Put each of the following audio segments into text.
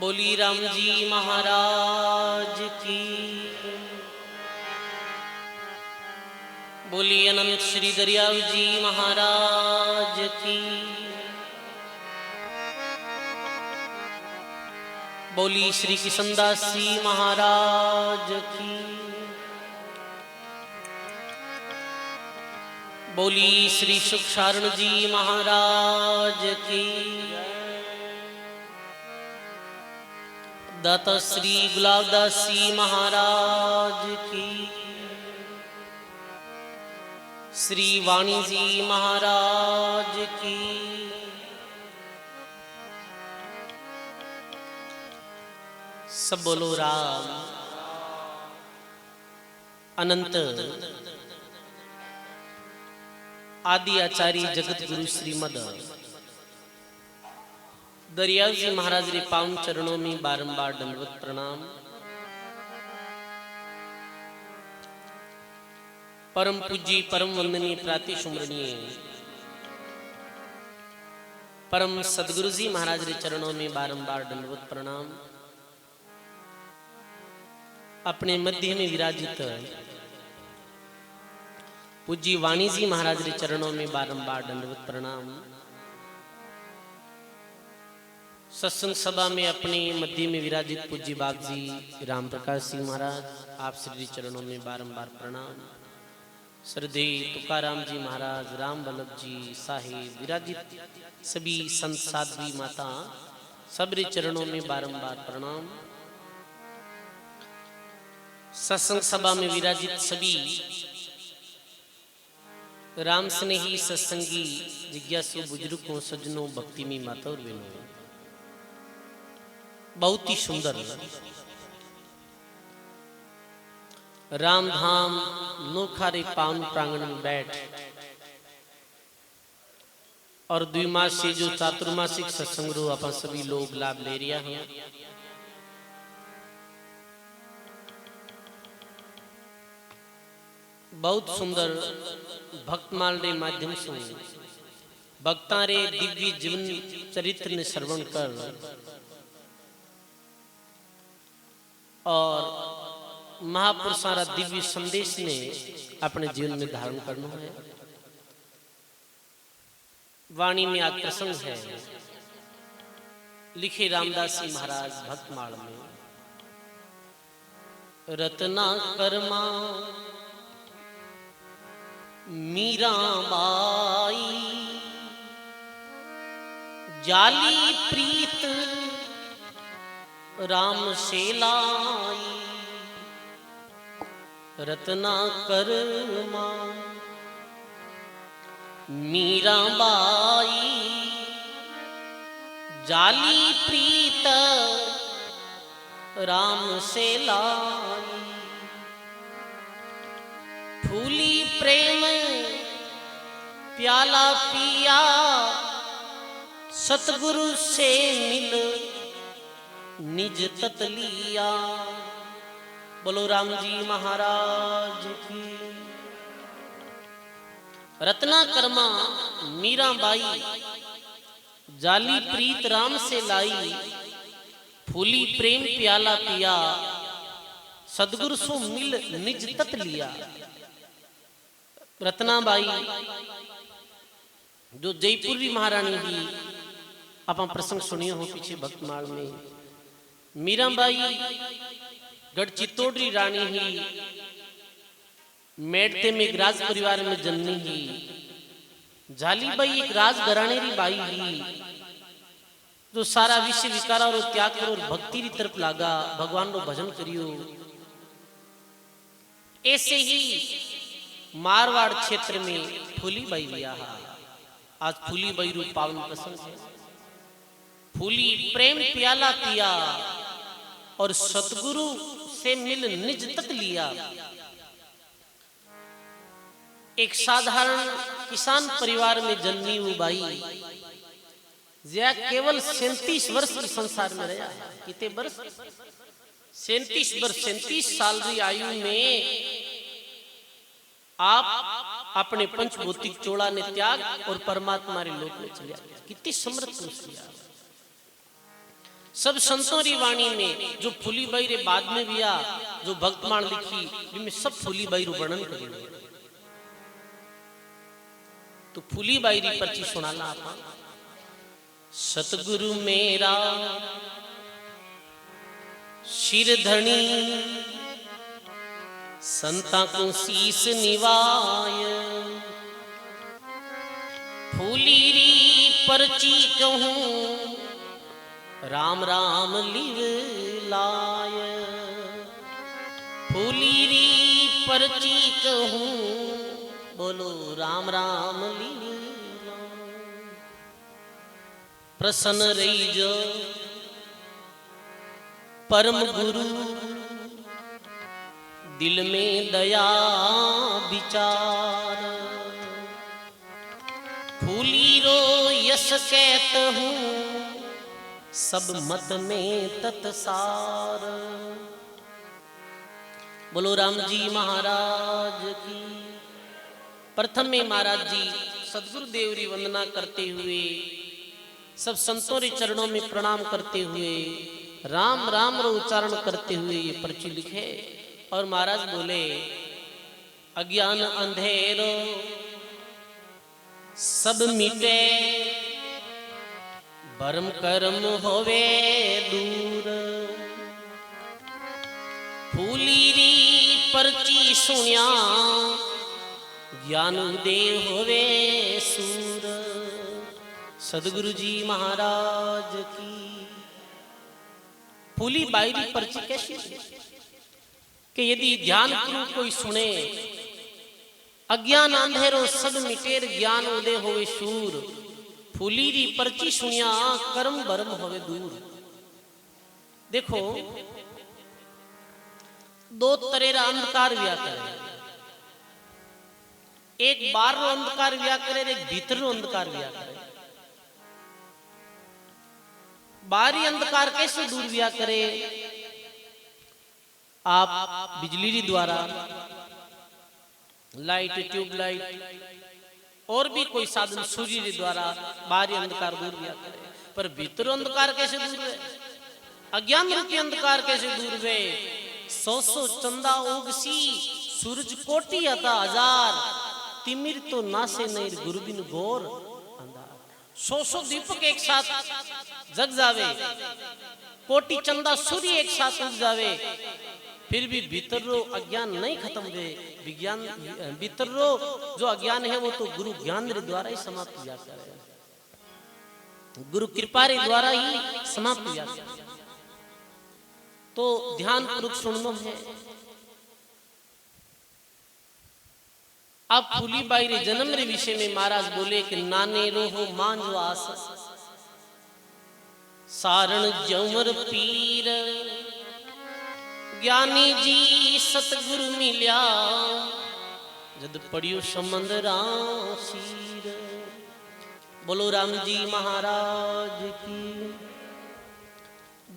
बोली राम जी महाराज की। बोली अनंत श्री दरियाव जी महाराज की। बोली श्री किशनदास जी महाराज की। बोली श्री सुखसारण जी महाराज की। दाता श्री गुलाबदास जी महाराज की। श्री वाणी जी महाराज की। सब बोलो राम। अनंत आदि आचार्य जगत गुरु श्रीमद दरियाव जी महाराज रे पावन चरणों में बारंबार दंडवत प्रणाम। परम पूज्य परम वंदनीय प्राति सुमरणीय परम सदगुरु जी महाराज रे चरणों में बारंबार दंडवत प्रणाम। अपने मध्य में विराजित पूज्य वाणी जी महाराज रे चरणों में बारंबार दंडवत प्रणाम। सत्संग सभा में अपने मध्य में विराजित पूज्य बाप जी राम प्रकाश सिंह महाराज, आप श्री चरणों में बारंबार प्रणाम। श्रद्धे तुकाराम जी महाराज, राम वल्लभ जी साहिब, विराजित सभी संत साध्वी माता, सबरे चरणों में बारंबार प्रणाम। सत्संग सभा में विराजित सभी राम स्नेही सत्संगी जिज्ञासु बुजुर्गों, सज्जनों, भक्ति में माता और बहनों, बहुत ही सुंदर राम धाम नोखारे पावन प्रांगण में बैठ और द्विमासिक जो चातुर्मासिक सत्संग रो अपन सभी लोग लाभ ले रिया हैं। बहुत सुंदर भक्तमाल रे माध्यम से भक्ता रे दिव्य जीवन चरित्र ने श्रवण कर और महापुरुषारा दिव्य संदेश ने अपने जीवन में धारण करना है। वाणी में आज प्रसंग है, लिखे रामदास जी महाराज भक्तमाल में। रत्ना कर्मा मीरा बाई जाली प्रीत राम से लाई। रत्ना कर्मा मीरा बाई जाली प्रीत राम से लाई। फूली प्रेम प्याला पिया सतगुरु से मिल निज तत लिया। बोलो राम जी महाराज की। रत्ना कर्मा मीरा बाई जाली प्रीत राम से लाई। फूली प्रेम प्याला पिया सदगुरु सो मिल निज तत लिया। रत्नाबाई जो जयपुरी महारानी ही आप प्रसंग सुनियो हो पीछे भक्तमाल में। मीराबाई गढ़ चित्तौड़री रानी ही मेड़ते में एक राज परिवार में जन्मी ही। झालीबाई एक राज घरानेरी बाई ही जो सारा विश्व विकारा और त्याग करो और भक्ति की तरफ लागा, भगवान रो भजन करियो। ऐसे ही मारवाड़ क्षेत्र में फूलीबाई ब्याह। आज फूलीबाई रू पावन प्रसंग है। फूली प्रेम प्याला पिया और सतगुरु से मिल निज तक लिया। एक साधारण किसान परिवार में जन्मी हुई बाई जया केवल 37 वर्ष की संसार में रहा। कितने वर्ष? 37 वर्ष, 37 साल की आयु में आप अपने पंचभौतिक चोड़ा ने त्याग और परमात्मा रे लोक में चले गए। कितनी समर्थ पुरुष। सब संतों री वाणी में जो फूलीबाई रे बाद में भी आ जो भक्तमाण लिखी जिनमें सब फूलीबाई रू वर्णन करी। तो फूलीबाई री पर्ची सुनाला आपा। सतगुरु मेरा शिर धनी संता को शीस निवाय, फूली री पर्ची कहूं राम राम लिव लाय, फूली री पर्ची कहूं बोलो राम राम लिव लाय। प्रसन्न रही जो परम गुरु दिल में दया विचार, फूली रो यश कहत हूँ सब मत में तत्सार। बोलो राम जी महाराज की। प्रथम में महाराज जी सदगुरु देव री वंदना करते हुए सब संतों रे चरणों में प्रणाम करते हुए राम राम रो उच्चारण करते हुए ये पर्ची लिखे और महाराज बोले अज्ञान अंधेरो सब मिटे, परम कर्म होवे दूर, फूली री पर्ची सुनिया ज्ञान देव होवे सूर। सदगुरु जी महाराज की। फूली बाई री पर्ची कैसी कि यदि ध्यान पूर्वक कोई सुने अज्ञान अंधेरो सब मिटेर ज्ञान उदय होवे सूर, फूली री पर्ची सुनिया कर्म बरम होवे दूर। देखो दो तरह रा अंधकार व्या करे, एक बाहर रो अंधकार व्या करे, एक भीतर रो अंधकार व्या करे। बाहरी अंधकार कैसे दूर व्या करे? आप बिजली री द्वारा लाइट ट्यूबलाइट और भी कोई साधन सूर्य के द्वारा बाहरी अंधकार दूर किया करे, पर भीतर अंधकार कैसे दूर है? अज्ञान रूपी अंधकार कैसे दूर है? 100 चंदा उगसी सूरज कोटि अता हजार, तिमिर तो नासे नहीं गुरुबिन घोर अंधार। 100 दीपक एक साथ जग जावे, कोटि चंदा सूर्य एक साथ उग जावे, फिर भी भीतर रो अज्ञान नहीं खत्म हुए। विज्ञान भीतर रो जो अज्ञान है वो तो गुरु ज्ञान रे द्वारा ही समाप्त हो जाता है, गुरु कृपा रे द्वारा ही समाप्त हो जाता है। तो ध्यान पूर्वक सुनना है। अब फूली बाई रे जन्म रे विषय में महाराज बोले कि नाने रोहो मांझो आस, सारण जमर पीर, ज्ञानी जी सतगुरु मिल्या, जद पड़ियो संबंध राशीर। बोलो राम जी महाराज की।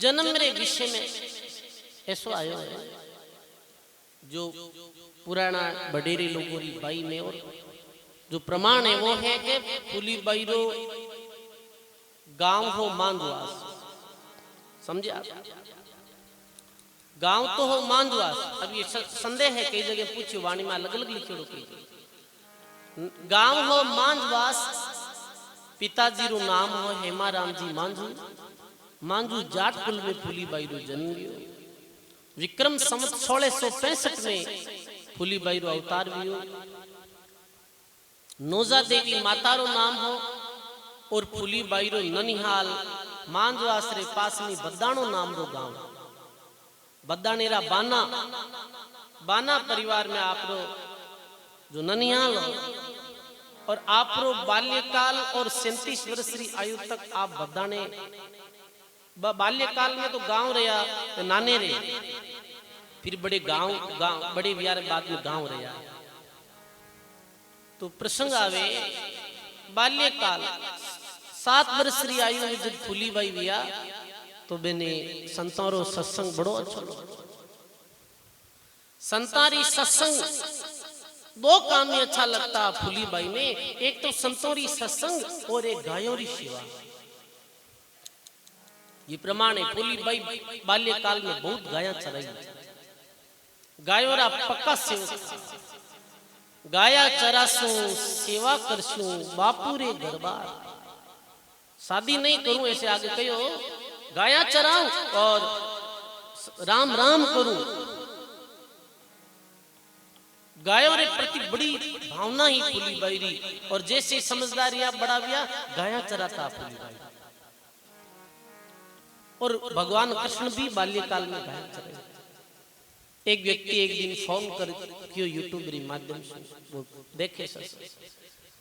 जन्म रे विषय में ऐसो आयो है जो पुराना बडेरे लोगों री बाई में, और जो प्रमाण है वो है कि फूली बाई रो गांव हो मांदवास। समझे आप? गांव तो हो मांदवास। अब ये संदेह है, कई जगह पूछो वाणी में अलग अलग लिखेड़ो। कई गांव हो मांदवास, पिताजी रो नाम हो हेमाराम जी मांझू। मांझू जाट कुल में फूली बाई रो जन्म लियो। विक्रम संवत 1665 में फूली बाई रो अवतार हुयो। नोजा देवी माता रो नाम हो और फूली बाई रो ननिहाल मांझवास रे पास में बद्दाणो नाम रो गांव। बद्दानेरा बाना परिवार में आपरो जो ननिहाल हो, और आपरो बाल्यकाल और 37 वर्ष की आयु तक आप बद्दाने। बाल्यकाल में तो गांव रहा, तो नाने रहे, फिर बड़े गांव बड़े बिहार बाद में गांव रहा। तो प्रसंग आवे बाल्यकाल 7 वर्ष की आयु में जब फूली बाई बिया तो बेने संतारो सत्संग बड़ो अच्छा लगा। संतारी सत्संग दो काम में अच्छा लगता फूली बाई में, एक तो संतोरी सत्संग और एक गायों री सेवा। ये प्रमाण है। फूली बाई बाल्यकाल में बहुत गाया चराई, गायों रा पक्का सेवक, गाया चरासू सेवा करसू बापू रे दरबार। शादी नहीं करूं ऐसे आगे कहो, गाया चराऊं और राम राम करूं। गायों रे प्रति बड़ी भावना ही फूली बाई री, और जैसे समझदारियां बढ़ाविया गाया चराता फूली बाई। और भगवान कृष्ण भी बाल्यकाल में गाया चराई। एक व्यक्ति एक दिन फोन कर क्यों यूट्यूब री माध्यम से वो देखे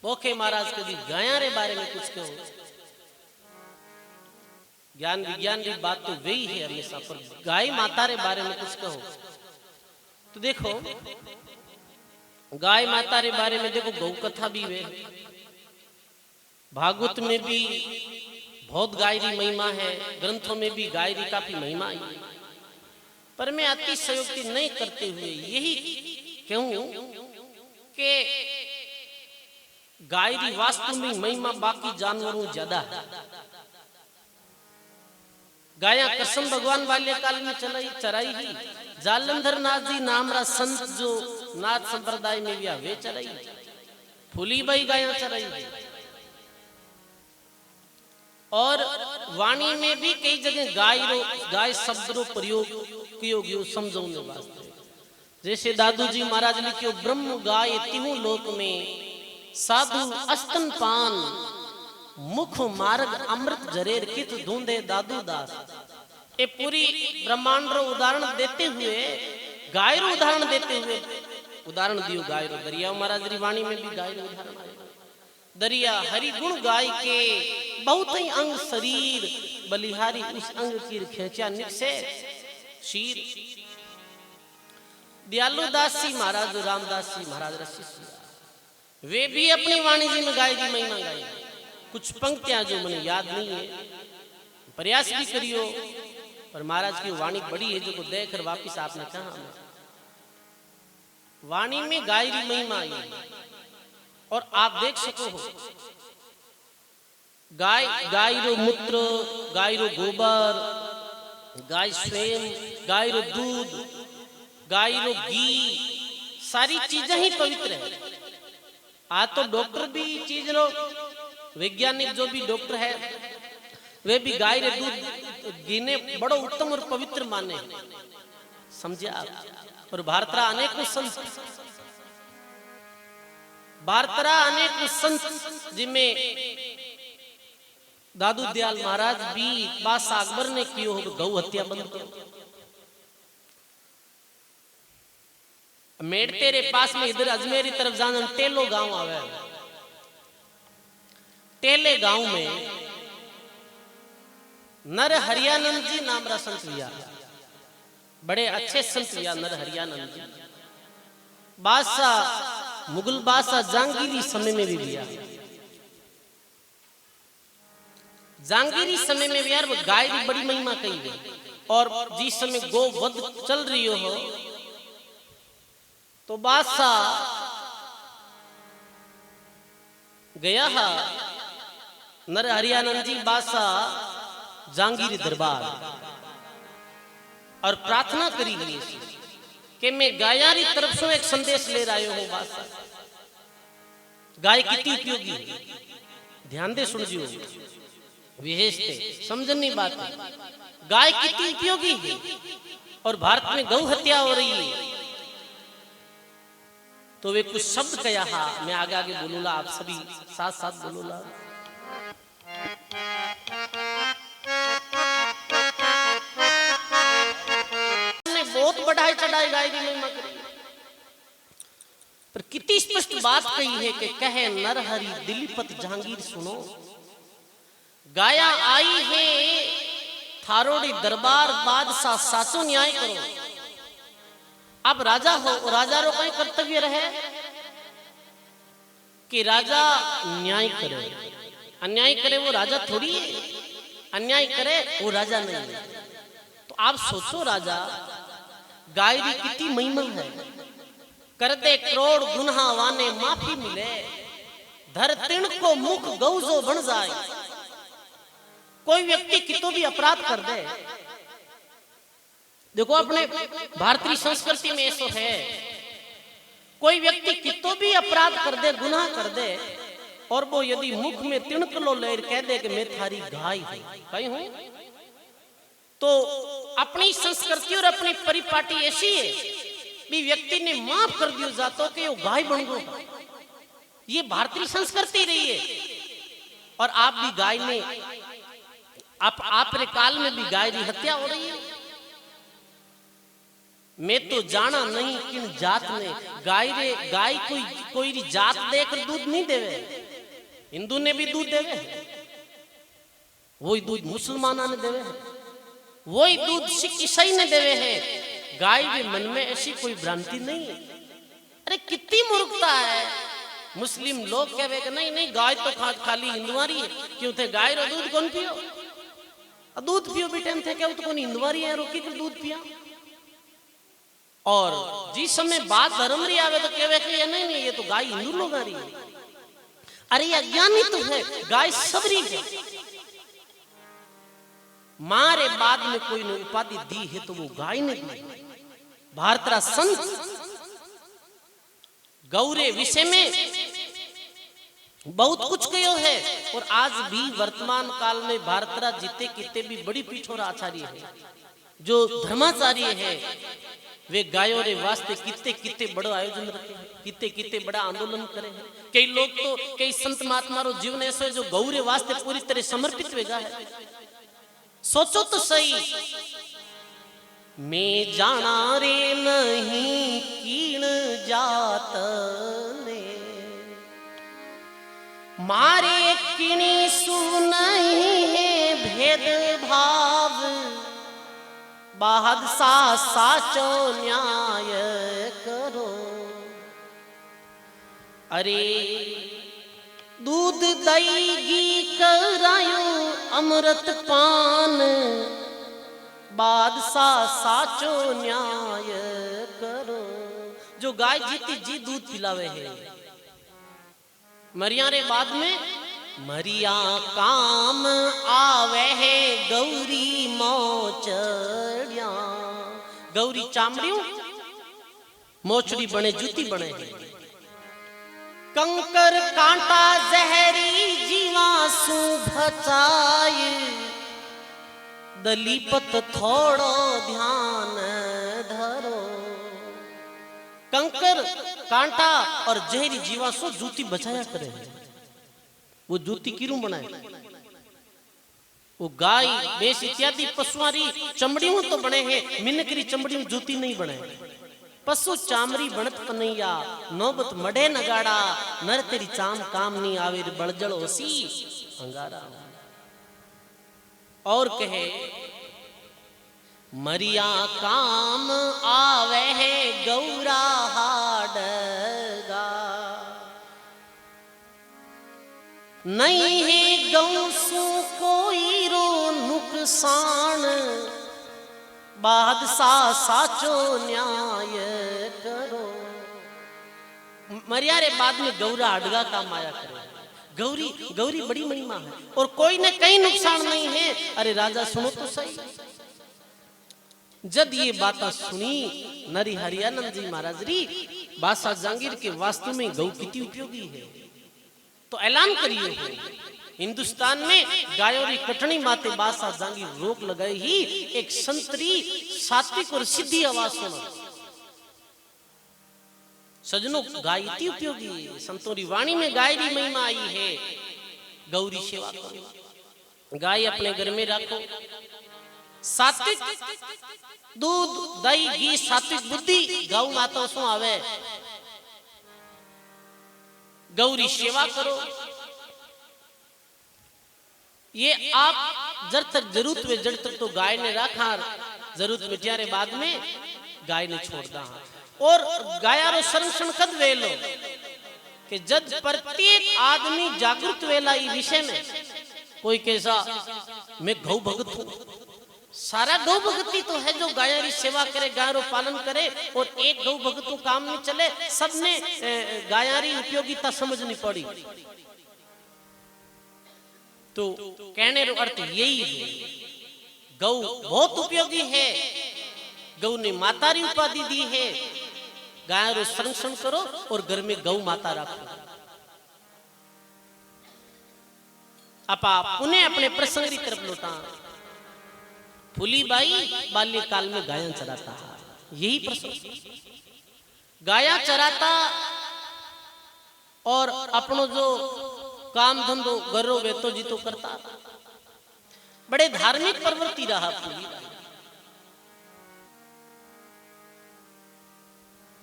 ओके महाराज कभी गाया रे बारे में कुछ कहो। ज्ञान विज्ञान की बात तो वही है हमेशा, पर गाय माता रे बारे में कुछ कहो। तो देखो गाय माता रे बारे में देखो, गौ कथा भी वे, भागवत में भी बहुत गाय री महिमा है, ग्रंथों में भी गाय री काफी महिमा है। पर मैं अतिशयोक्ति नहीं करते हुए यही कहूं कि गाय की वास्तव में महिमा बाकी जानवरों ज्यादा है। गाया कृष्ण भगवान बाल्यकाल में चराई ही। जालंधर नाथ जी नाम रा संत जो नाथ संप्रदाय में भी वे चराई, फूली बाई गाया चराई। और वाणी में भी कई जगह गाय शब्द रो प्रयोग कियो गयो समझाने वास्ते। जैसे दादू जी महाराज लिखियो, ब्रह्म गाय तिहु लोक में साधु अस्तन पान, मुख मार्ग अमृत जरेर कित ढूंढे दादू दास। ये पूरी ब्रह्मांड रो उदाहरण देते हुए, गाय रो उदाहरण देते हुए उदाहरण दियो गाय रो। दरिया महाराज री वाणी में भी गाय रो उदाहरण आएगा। दरिया हरि गुण गाय के बहुत ही अंग शरीर बलिहारी, उस अंग की खेचा निकसे शीर। दयालु दास जी महाराज, रामदास जी महाराज शिष्य, वे भी अपनी वाणी जी में गाय की महिमा गाई। कुछ पंक्तियां जो मुझे याद नहीं है, प्रयास भी करियो, पर महाराज की वाणी बड़ी है जो को देखकर वापिस आपने कहा वाणी में गाय की महिमा आई। और आप देख सको हो, गाय रो मूत्र, गाय रो गोबर, गाय स्वयं, गाय रो दूध, गाय रो घी, सारी चीजें ही पवित्र है। आज तो डॉक्टर भी चीज रो, वैज्ञानिक जो भी डॉक्टर है वे भी गाय रे दूध घी ने बड़ो उत्तम और पवित्र माने, समझे आप। और भारतरा अनेक संत, भारतरा अनेक संत जिनमें दादू दयाल महाराज भी बादशाह अकबर ने कियो हो गौ हत्या बंद करो। मेड़ते रे पास में इधर अजमेर की तरफ जाना टेलो गांव आवे। टेले गांव में नर हरियानंद जी नाम रा संत लिया, बड़े अच्छे संत लिया नर हरियानंद जी। बादशाह मुगल बादशाह जहांगीरी समय में भी लिया। जहांगीरी समय में भी यार वो गाय की बड़ी महिमा कही है। और जिस समय गो वध चल रही हो तो बादशाह गया है नर हरियानंद जी बादशाह जहांगीरी दरबार और प्रार्थना करी गई कि मैं गायारी तरफ से एक संदेश ले रहा हूं। बादशाह गाय कितनी उपयोगी है, ध्यान दे सुन जियो, विशेषते समझनी बात है। गाय कितनी उपयोगी है और भारत में गौ हत्या हो रही है। तो वे कुछ शब्द कहा, मैं आगे आगे बोलूंगा, आप सभी साथ साथ बोलूंगा। बहुत बढ़ाई चढ़ाई गाय की महिमा करी, पर कितनी स्पष्ट बात कही है कि कहे नरहरि दिलीपत जहांगीर सुनो, गाया आई है थारोड़ी दरबार बादशाह साचो न्याय करो। अब राजा हो, राजा रो कहीं कर्तव्य रहे कि राजा न्याय करे, अन्याय करे वो राजा थोड़ी है, अन्याय करे वो राजा नहीं है। तो आप सोचो राजा गाय की कितनी महिमा है, कर दे करोड़ गुनाह वाने माफी मिले, धर तिण को मुख गौजो बन जाए। कोई व्यक्ति कितो भी अपराध कर दे, देखो अपने भारतीय संस्कृति में ऐसा है, कोई व्यक्ति कितो भी अपराध कर दे, गुनाह कर दे, और वो यदि मुख में तिणकलो लेर कह दे कि मैं थारी गाय कहीं हूं, तो अपनी संस्कृति और अपनी परिपाटी ऐसी है भी व्यक्ति ने माफ कर दियो जातो कि वो गाय बन गो। ये भारतीय संस्कृति रही है। और आप भी गाय ने आप रे काल में भी गाय की हत्या हो रही है। मैं तो जाना नहीं किन जात ने गाय कोई जात देकर दूध नहीं देवे। हिंदू ने भी दूध देवे, वही दूध मुसलमाना ने देवे है, वही दूध सिख ईसाई ने देवे है। गाय के मन में ऐसी कोई भ्रांति नहीं है। अरे कितनी मूर्खता है। मुस्लिम लोग कहे कि नहीं नहीं गाय तो खाली हिंदुआरी है, क्यों थे गाय रो दूध कौन पियो, दूध पियो भी टाइम थे क्या, तो कौन हिंदुआरी है रोकी कर दूध पिया। और जिस समय बात धर्म री आवे तो कहे कि ये नहीं नहीं ये तो गाय हिंदू लोग आ रही है। अरे ये अज्ञानी तो है, गाय सबरी है। मारे बाद में कोई ने उपाधि दी है तो वो गाय ने दी। भारत रा संत गौरे विषय में बहुत कुछ कहो है। और आज भी वर्तमान काल में भारत रा जीते किते भी बड़ी पीठोर आचार्य है, जो धर्माचार्य है, वे गायों रे वास्ते किते किते बड़ा आयोजन रखे हैं, किते किते बड़ा आंदोलन करे हैं। कई लोग तो कई संत महात्मा रो जीवन ऐसा है जो गौरे वास्ते पूरी तरह समर्पित वेगा है। सोचो तो सही, मैं जाना रे नहीं कीण जात ने, मारे किनी सु नहीं है भेद भाव, बाद सा साचो न्याय करो। अरे दूध दही घी करायो अमृत पान, बादशाह साचो न्याय करो। जो गाय जीती जी दूध पिलावे है। मरिया रे बाद में मरिया काम आवे है गौरी मोचड़िया। गौरी चामड़ियों मोचड़ी बने जूती बने है। कंकर कांटा जहरी जीवा सु भचाई, दलीपत थोड़ो ध्यान धरो। कंकर कांटा और जहरी जीवा सो जूती बचाया करे। वो जूती किरूं बनाए, वो गाय भैंस इत्यादि पशुआरी चमड़ियों तो बने हैं, मिनकरी चमड़ियों जूती नहीं बने। पशु चामरी बनत कन्हैया, नौबत मढ़े नगाड़ा, नर तेरी चाम काम नहीं आवे बड़जड़ ओसी अंगारा। और कहे मरिया काम आवे है गौरा हाडगा, नहीं है गौ सु कोई रो नुकसान, बादशाह साचो न्याय करो। मरिया रे बाद में गौरा हाडगा काम आया करे। गौरी गौरी बड़ी महिमा है और कोई ने कहीं नुकसान नहीं है। अरे राजा सुनो तो सही, जब ये बात सुनी नरी हरियानंद जी महाराज री, बादशाह जहांगीर के वास्तु में गौ कितनी उपयोगी है तो ऐलान करिए हो। हिंदुस्तान में गायों री कटनी माते बादशाह जहांगीर रोक लगाई ही एक संतरी सात्विक और सिद्धि आवाज सुना। सजनों गाय इतनी उपयोगी है, संतों री वाणी में गाय री महिमा आई है। गौरी सेवा करो, गाय अपने घर में रखो, सात्विक दूध दही घी सात्विक बुद्धि गौ माता सो आवे। गौरी सेवा करो। ये आप जब तक जरूरत में जड़ तक तो गाय ने रखा, जरूरत मिटिया रे बाद में गाय ने छोड़ दा। और गायारो संरक्षण कद वेलो कि जब प्रत्येक आदमी जागृत वेला इस विषय में। कोई कैसा मैं गौ भगत हूं, सारा गौ भगती तो है जो गाय सेवा करे, गाय पालन करे, और एक गौ भगत तो काम नहीं चले। सबने गायारी उपयोगिता समझनी पड़ी। तो कहने रो अर्थ यही है, गौ बहुत उपयोगी है। गौ ने माता री उपाधि दी है। गाय रो संरक्षण करो और घर में गौ माता रखो। आपा पुनः अपने प्रसंग की तरफ लौटा। फूलीबाई बाल्यकाल में गायन चराता है, यही प्रसंग। गाया चराता और अपनो जो काम धंधो गरो वेतो जी तो करता। बड़े धार्मिक प्रवृत्ति रहा फूलीबाई।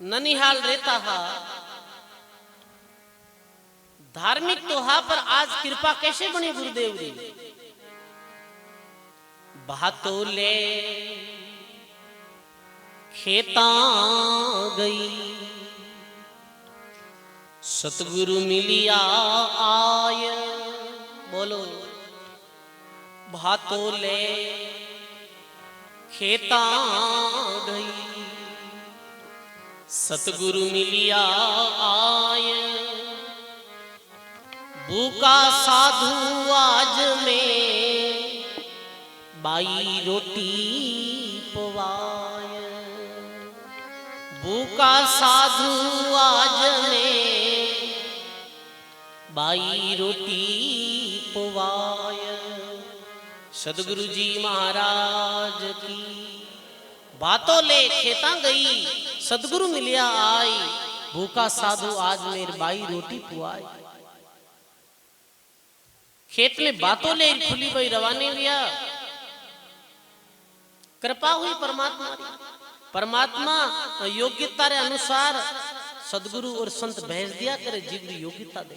ननिहाल रहता हा, धार्मिक तो हा, पर आज कृपा कैसे बनी गुरुदेव जी। बातों ले खेता गई, सतगुरु मिलिया आय। बोलो, बातों ले खेता गई, सतगुरु मिलिया आय। भूखा साधु आज में बाई रोटी पवाय। भूखा साधु आज में बाई रोटी पवाय। सदगुरु जी महाराज की बातों ले खेता गई, सदगुरु मिलिया आई। भूखा साधु आज मेरे बाई रोटी पुआई। खेत में बातों ले फूलीबाई रवाने हुआ। कृपा हुई परमात्मा। परमात्मा योग्यता रे अनुसार सदगुरु और संत भेज दिया करे, जीव योग्यता दे।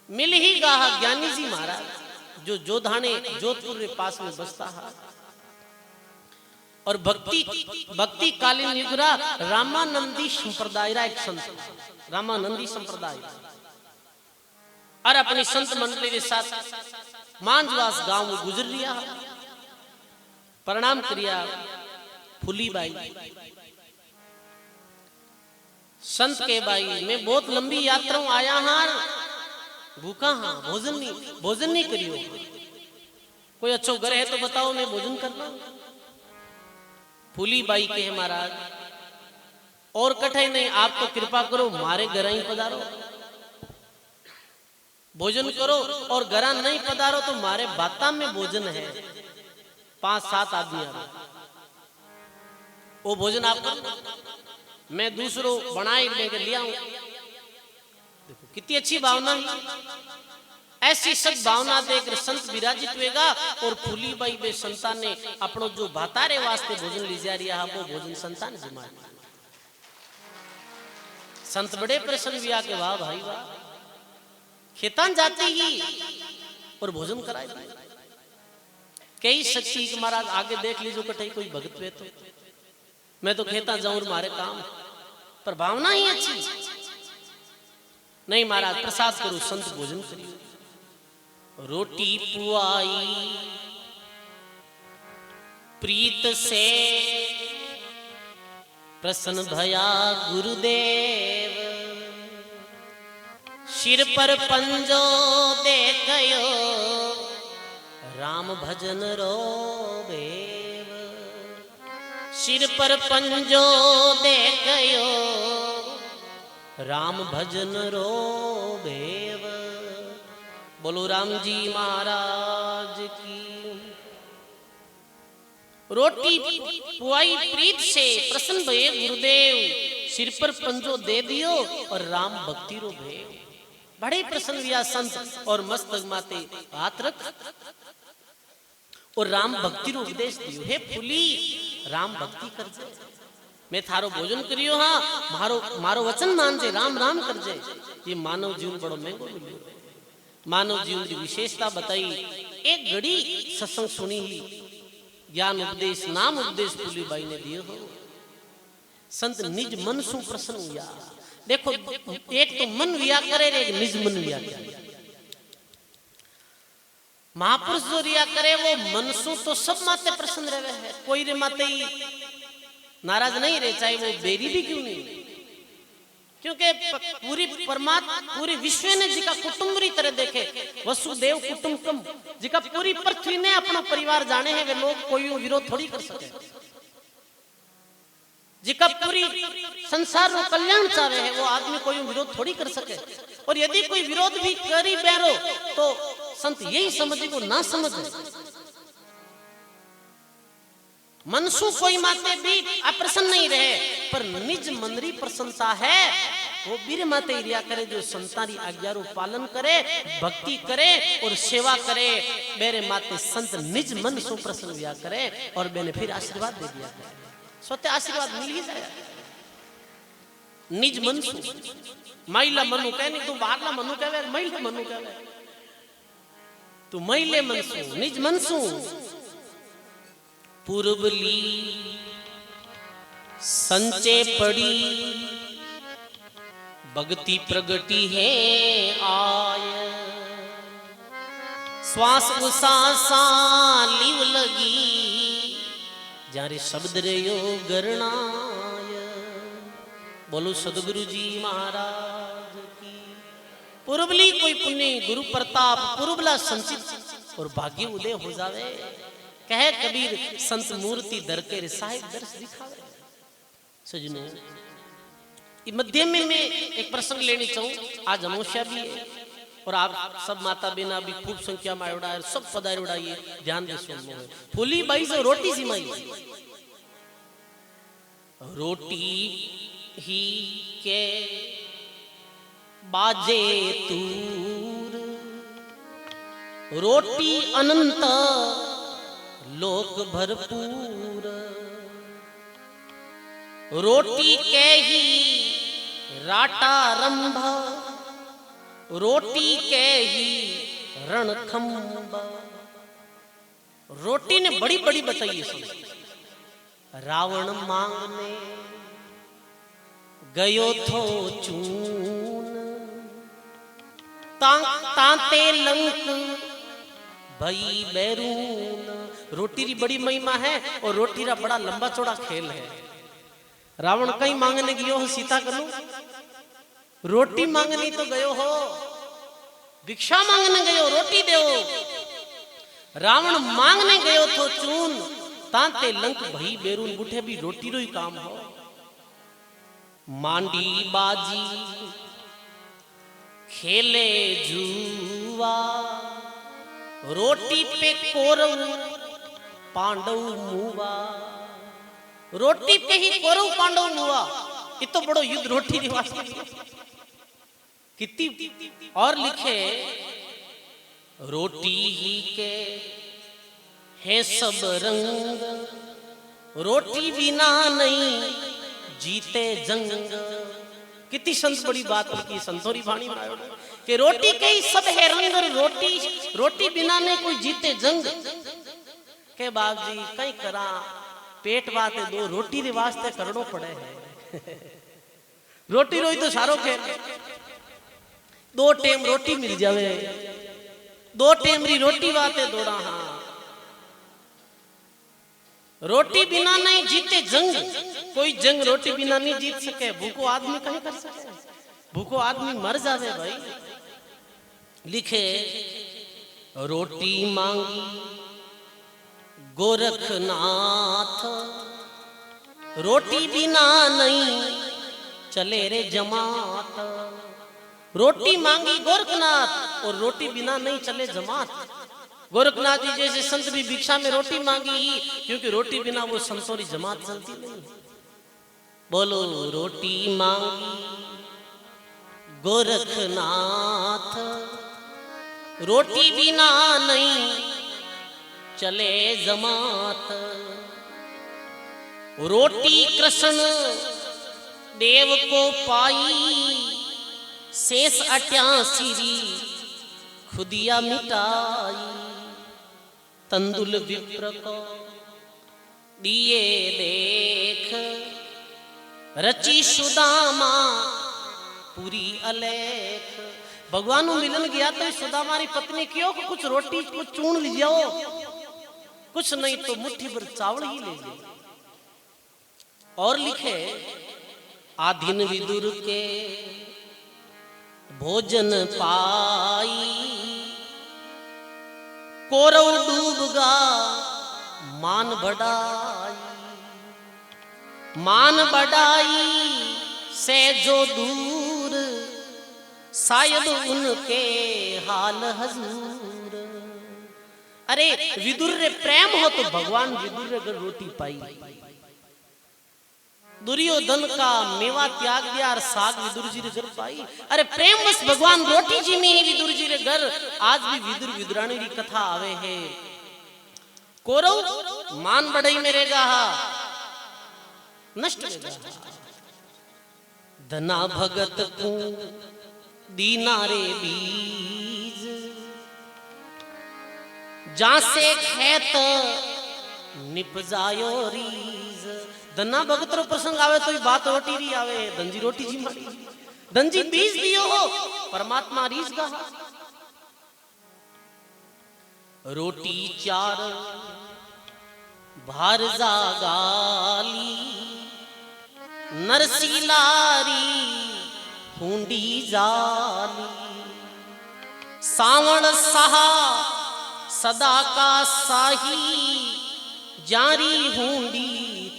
मिल ही गाहा ज्ञानी जी महाराज, जो जोधाने जोधपुर के पास में बसता है। और भक्ति कालीन युगरा रामानंदी संप्रदाय रा एक संत, रामानंदी संप्रदाय, और अपनी संत मंडली के साथ मांझवास गांव में गुजर लिया। प्रणाम करिया फूलीबाई। संत के भाई मैं बहुत लंबी यात्रा आया हां, भूखा हाँ, भोजन नहीं करियो। कोई अच्छो घर है तो बताओ, मैं भोजन करना। फूलीबाई कहे महाराज और कठे नहीं, आप तो कृपा करो मारे घर ही पधारो, भोजन करो। और घर नहीं पधारो तो मारे बाता में भोजन है, 5-7 आदमी आ, वो भोजन आप करो, मैं दूसरों बनाए लेकर लिया हूं। देखो कितनी अच्छी भावना है। ऐसी सद भावना देकर संत विराजित हुएगा। और फूलीबाई बे संतान ने अपनो जो भातारे वास्ते भोजन ली जा रहा है, वो भोजन संतान जमा। संत बड़े प्रसन्न हुआ के वाह भाई वाह, खेतान जाते ही और भोजन कराए। कई शक्ति महाराज आगे देख लीजिए, कटे कोई भगत वे तो मैं तो खेता जाऊं मारे काम, पर भावना ही अच्छी नहीं। महाराज प्रसाद करो, संत भोजन करिए। रोटी पुआई प्रीत से प्रसन्न भया गुरुदेव। सिर पर पंजो दे गयो राम भजन रो बेव। सिर पर पंजो दे गयो राम भजन रो बेव। बोलो राम जी महाराज की। रोटी पुआई प्रीत से प्रसन्न भये गुरुदेव। सिर पर पंजो दे दियो और राम भक्ति रो भेव। बड़े प्रसन्न हुआ संत और मस्तक माते हाथ रख और राम भक्ति रो उपदेश दियो। हे फूली राम भक्ति कर जे, मैं थारो भोजन करियो हाँ, मारो वचन मान जे, राम राम कर जे। ये मानव जीवन बड़ो महंगो मिलियो। मानव जीवन की विशेषता बताई। एक घड़ी सत्संग सुनी ही, ज्ञान उपदेश नाम उपदेश फूलीबाई ने दिए हो। संत निज मन सु प्रसन्न हुआ। देखो एक तो मन विया करे, एक निज मन विया करे। महापुरुष जो रिया करे वो मन सु तो सब माते प्रसन्न रहे है, कोई रे माते ही नाराज नहीं रहे, चाहे वो बेरी भी क्यों नहीं। क्योंकि पूरी परमात्मा पूरी विश्व ने जिका कुटुंब री तरह देखे, वसुदेव कुटुंबकम, जिका पूरी पृथ्वी ने अपना परिवार जाने हैं, वे लोग कोई विरोध थोड़ी कर सके। जिका पूरी संसार रो कल्याण चाहे है, वो आदमी कोई विरोध थोड़ी कर सके। और यदि कोई विरोध भी करी बैरो तो संत यही समझे को ना समझे। मनसु कोई माते भी अप्रसन्न नहीं रहे, पर निज मनरी प्रसन्नता है, वो बीर माते रिया करे, जो संतारी आज्ञा रो पालन करे, भक्ति करे और सेवा करे। मेरे माते संत निज मन सु प्रसन्न दिया करे और मैंने फिर आशीर्वाद दे दिया करे, स्वतः आशीर्वाद मिल ही जाए। निज मन सु महिला मनु कहे नहीं, तू बाहरला मनु कहे, महिला मनु कहे, तू महिले मनसु निज मनसु पूर्वली संचे पड़ी, भक्ति प्रगति है आय, श्वास उसासा लीव लगी, जारे शब्द रे यो गरणाय। बोलो सदगुरु जी महाराज की। पूर्वली कोई पुण्य गुरु प्रताप पूर्वला संचित और भाग्य उदय हो जावे। कहे कबीर संत मूर्ति दर के साहिब दर्श दिखावे। सजने मध्य में मैं एक प्रसंग लेनी चाहूं। आज अमावस्या भी है और आप सब माता बिना भी खूब संख्या में उड़ाए, सब पदार उड़ाइए, ध्यान दे सुनो। फूली बाई से रोटी सिमाई, रोटी ही के बाजे तूर, रोटी अनंत लोक भरपूर, रोटी के ही राटारंभ, रोटी के ही रणखंभ। रोटी ने बड़ी बड़ी बताई है। रावण मांगने गयो थो चून, तांते लंक भई बैरून। रोटी री बड़ी महिमा है और रोटी रा बड़ा लंबा चौड़ा खेल है। रावण कहीं मांगने गयो हो सीता कनु, रोटी मांगनी तो गयो हो, भिक्षा मांगने गयो रोटी दो। रावण मांगने गयो तो चून, तांते लंक भई बैरून। बुढ़े भी रोटी रो ही काम हो। मांडी बाजी खेले जुआ, रोटी पे कौरव पांडव मुआ। रोटी पे ही कौरव पांडव मुआ। ये तो बड़ो युद्ध रोटी रिवाज कितनी। और लिखे रोटी ही के है सब रंग, रोटी बिना नहीं जीते जंग। कितनी संत बड़ी बात की संतोरी वाणी में कि रोटी के ही सब है रंग, रोटी बिना नहीं कोई जीते जंग। के बाप जी कई करा पेट वाते दो रोटी रे वास्ते करनो पड़े है। रोटी रोई तो सारो खेल, दो टेम रोटी मिल जावे, दो टेम री रोटी वाते दौड़ा। हाँ रोटी बिना नहीं जीते जंग, कोई जंग रोटी बिना नहीं जीत सके। भूखो आदमी कहीं कर सके, भूखो आदमी मर जावे भाई। लिखे रोटी मांगी गोरखनाथ, रोटी बिना नहीं चले रे जमात। रोटी मांगी गोरखनाथ और रोटी बिना नहीं चले जमात। गोरखनाथ जी जैसे संत भी भिक्षा में रोटी मांगी ही, क्योंकि रोटी बिना वो संतोरी जमात चलती नहीं। बोलो रोटी मांगी गोरखनाथ, रोटी बिना नहीं चले जमात। रोटी कृष्ण देव को पाई, शेष 88 खुदिया मिटाई। तंदुल विप्र को दिए देख, रची सुदामा पूरी अलेख। भगवान मिलन गया तो सुदामा री पत्नी क्यों कुछ रोटी कुछ चून लीजिए, कुछ नहीं तो मुट्ठी भर चावल ही ले ली। और लिखे आधीन विदुर के भोजन पाई, कौरव डूबगा मान बढ़ाई, मान बढ़ाई से जो दूर, शायद उनके हाल हजूर। अरे विदुर रे प्रेम हो तो भगवान विदुर रे घर रोटी पाई। दुर्योधन का मेवा त्याग दिया और साग विदुर जी रे घर पाई। अरे प्रेम बस भगवान रोटी जी में ही विदुर जी रे घर। आज भी विदुर विदुरानी री कथा आवे है। कौरव मान बढ़ई में रहेगा नष्ट रहेगा। धना भगत को दीना रे बीज, जा से खेत निपजायो रीज। धना भगत रो प्रसंग आवे तो बात रोटी री आवे। धनजी रोटी जी मारी, धनजी बीज दियो हो, परमात्मा रीज गा। रोटी चार भार जागाली, नरसिलारी हुंडी जाली। सावण सहा सदा का साही, जारी हुंडी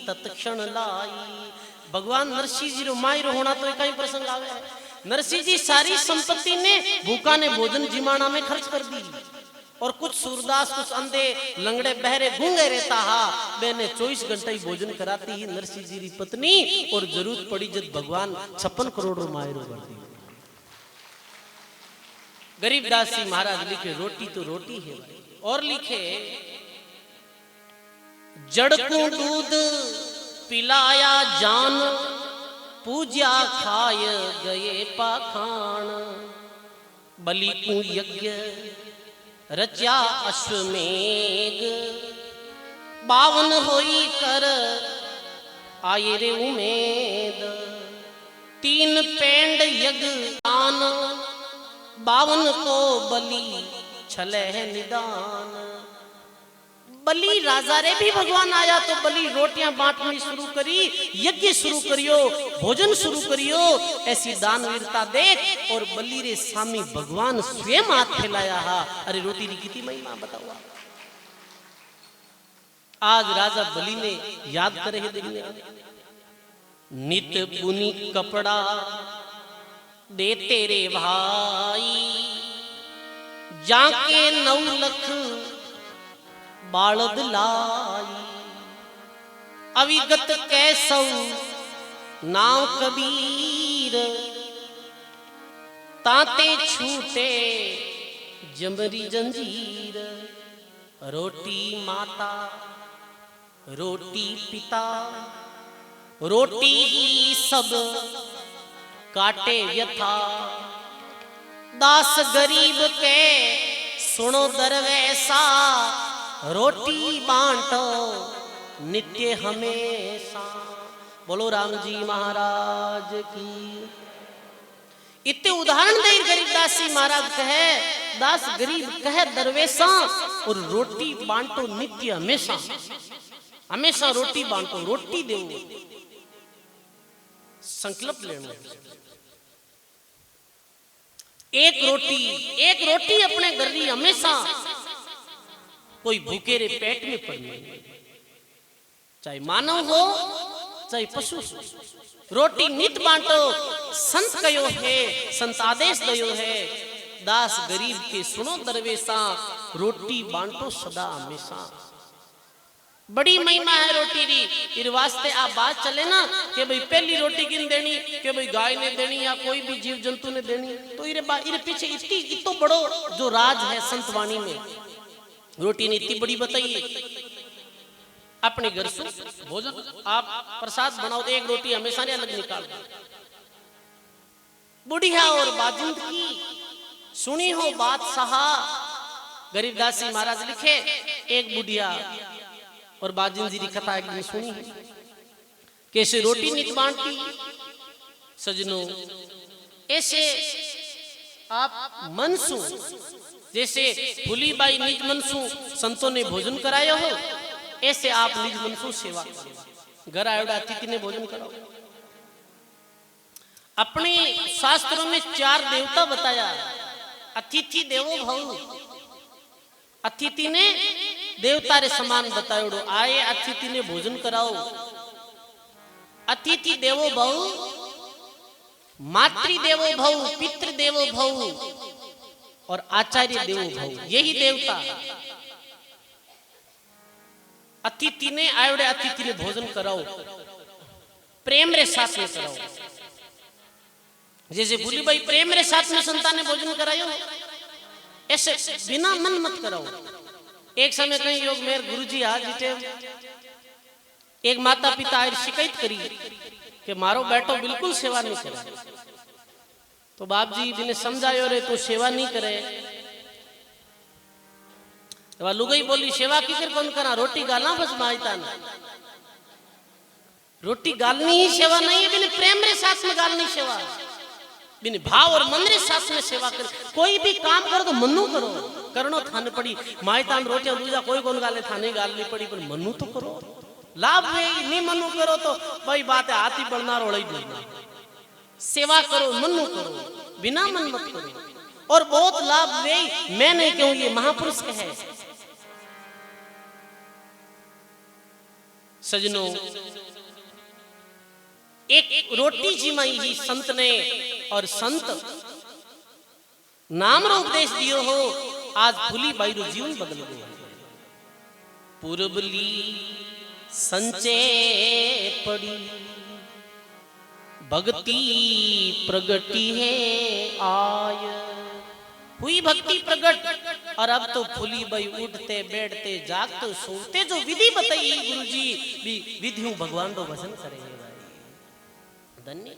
तत्क्षण लाई। भगवान नरसिंह जी रो मायरो होना तो एक ही प्रसंग आवे। नरसिंह जी सारी संपत्ति ने भूखा ने भोजन जिमाना में खर्च कर दी, और कुछ सूरदास, कुछ अंधे, लंगड़े, बहरे, गूंगे रहता हा। मैंने 24 घंटे ही भोजन कराती ही नरसिंह जी री पत्नी, और जरूरत पड़ी जब भगवान 56 करोड़ मायरो कर दी। गरीबदास जी महाराज लिखे रोटी तो रोटी है। और लिखे जड़ को दूध पिलाया जान, पूजा खाय गए पाखान। बलि को यज्ञ रचा अश्वमेघ, 52 होई कर आये रे उमेद। 3 पेंड यज्ञ दान, 52 को बलि छले निदान। बलि राजा रे भी भगवान आया तो बलि रोटियां बांटनी शुरू करी, यज्ञ शुरू करियो, भोजन शुरू करियो। ऐसी दानवीरता देख, और बलि रे सामी भगवान स्वयं हाथ फैलाया हा। अरे रोटी री कितनी महिमा बताओ। आज राजा बलि ने याद करे है दुनिया। नित पुनि कपड़ा दे तेरे भाई, जाके 9 लख बालद लाई। अविगत कैसौ नाव कबीर, ताते छूटे जमरी जंजीर। रोटी माता रोटी पिता, रोटी ही सब काटे व्यथा। दास गरीब के सुनो दरवेसा, रोटी बांटो नित्य हमेशा। बोलो राम जी महाराज की। इतने उदाहरण दे गरीबदास जी महाराज कहे, दास गरीब कहे दरवेसा, और रोटी बांटो नित्य हमेशा। हमेशा रोटी बांटो, रोटी दो, संकल्प लेना। एक रोटी अपने घर की हमेशा। कोई भूखे रे पेट में पड़ने, चाहे मानव हो चाहे पशु हो। रोटी नित बांटो, संत कयो है, संत आदेश दयो है। दास गरीब के सुनो दरवेसा, रोटी बांटो सदा हमेशा। बड़ी महिमा है रोटी री। इस वास्ते आप बात चले ना कि भाई पहली रोटी किन देनी, कि भाई गाय ने देनी या कोई भी जीव जंतु ने देनी, तो इरे पीछे इतो बड़ो जो राज है संतवाणी में। रोटी ने इतनी बड़ी बताइए। अपने घर से भोजन आप प्रसाद बनाओ तो एक रोटी हमेशा नहीं अलग निकाल दो। बुढ़िया और बाजिंद की सुनी हो बात सहा। गरीबदास जी महाराज लिखे, एक बुढ़िया और बाजिंद जी की कथा एक दिन सुनी है। कैसे रोटी नित बांटती सजनों, ऐसे आप मनसू जैसे फुलीबाई निज मनसू संतों ने भोजन कराया हो, ऐसे आप निज मनसू सेवा करो। घर आयोडा अतिथि ने भोजन कराओ। अपने शास्त्रों में 4 देवता बताया। अतिथि देवो भव, अतिथि ने देवता रे समान बतायोड़ो। आए अतिथि ने भोजन कराओ। अतिथि देवो भव, मातृ देवो भव, पितृ देवो भव और आचार्य देवो भव, यही देवता। अतिथि ने आयोड़े, अतिथि ने भोजन कराओ, प्रेम रे साथ में कराओ। जैसे भूली भाई प्रेम रे साथ में संतान ने भोजन करायो, ऐसे बिना मन मत कराओ। एक समय कहीं योग मेरे गुरुजी आज जीते, एक माता पिता आए शिकायत करी कि मारो बेटो बिल्कुल सेवा नहीं करे। तो बाप जी जिन्हें समझायो रे तू सेवा नहीं करे। तो लुगाई बोली सेवा की कर कौन करा, रोटी गालना बस मायता ना, रोटी गालनी ही सेवा नहीं है। बिन प्रेम रे साथ में गालनी सेवा, बिन भाव और मन रे साथ में सेवा कर। कोई भी काम करो तो मनु करो, करनो थाने पड़ी। मायता में रोटियां दूजा कोई कौन गाले, थाने गालनी पड़ी, पर मनु तो करो। लाभ नहीं मनु करो तो भाई बात है, हाथी बढ़ना रोड़ा ही बढ़ना। सेवा करो, मनु करो, बिना मन मत करो। और बहुत लाभ वे, मैं नहीं कहूं, ये महापुरुष है। सजनों, एक रोटी जिमाई ही संत ने, और संत नाम रो उपदेश दियो हो। आज फुली बाई रो जीवन बदल गयो। पूर्वली संचे पड़ी, भक्ति प्रगति है आय। हुई भक्ति प्रकट, और अब तो फुली बाई उठते बैठते जागते सोते जो विधि बताई गुरुजी भी विधियों भगवान रो भजन करे। धन्य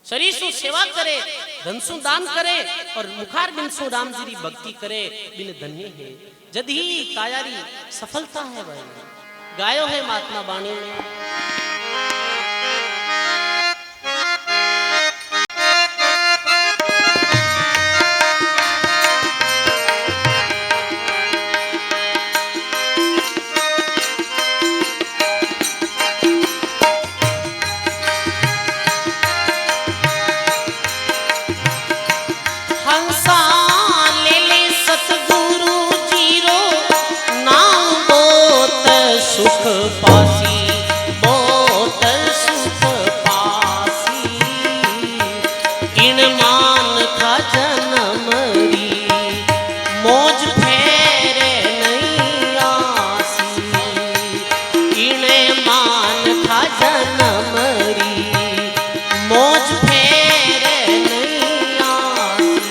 शरीर सु सेवा करे, धन सु दान करे, और मुखार बिन सु राम जी भक्ति करे, बिन धन्य है। जद ही कायारी सफलता है भाई। गायो है महात्मा वाणी में, सुख पासी बहुत सुख पासी, किण मान खा जनमरी मौज फेरे नहीं आसी। किण मान खा जनमरी मौज फेरे नहीं आसी।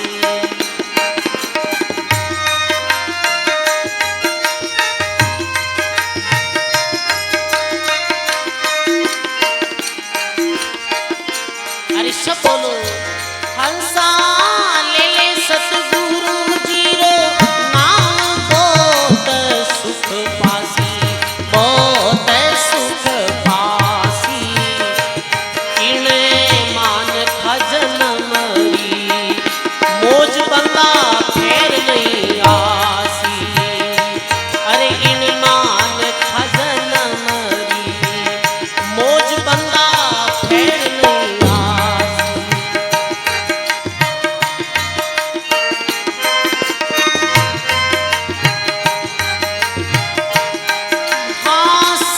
सब बोलो हंसा ले ले सतगुरु जीरो नाम बहुत सुख पासी, बहुत सुख पासी। इने मान खजन मरी मौज बंदा फेर नहीं आसी। अरे इन मान खजन मरी मौज बंदा फेर नहीं।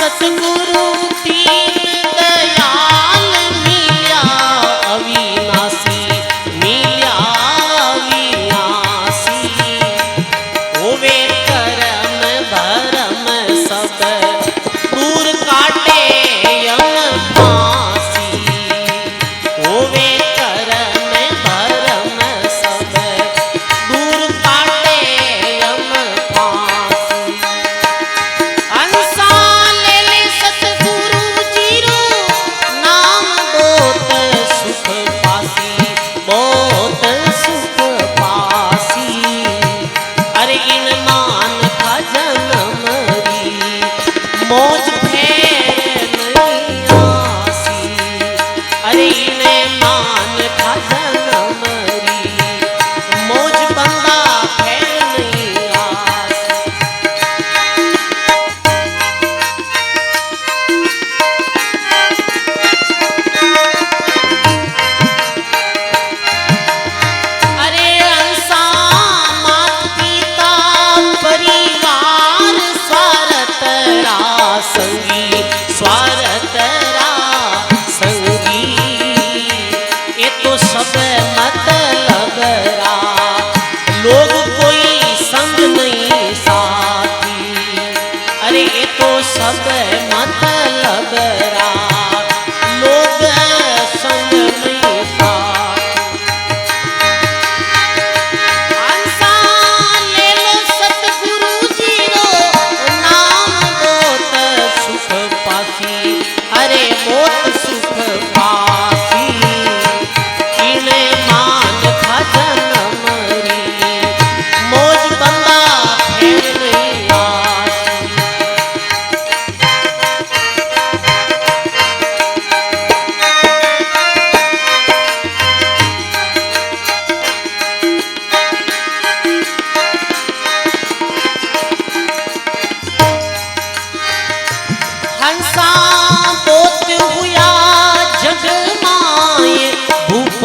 सतगुरु दीन दयाल मिल्या अविनाशी, मिल्या अविनाशी। होवे करम भरम सब दूर काटे यम फांसी। होवे करम भरम सब दूर काटे यम फांसी। सतगुरु जी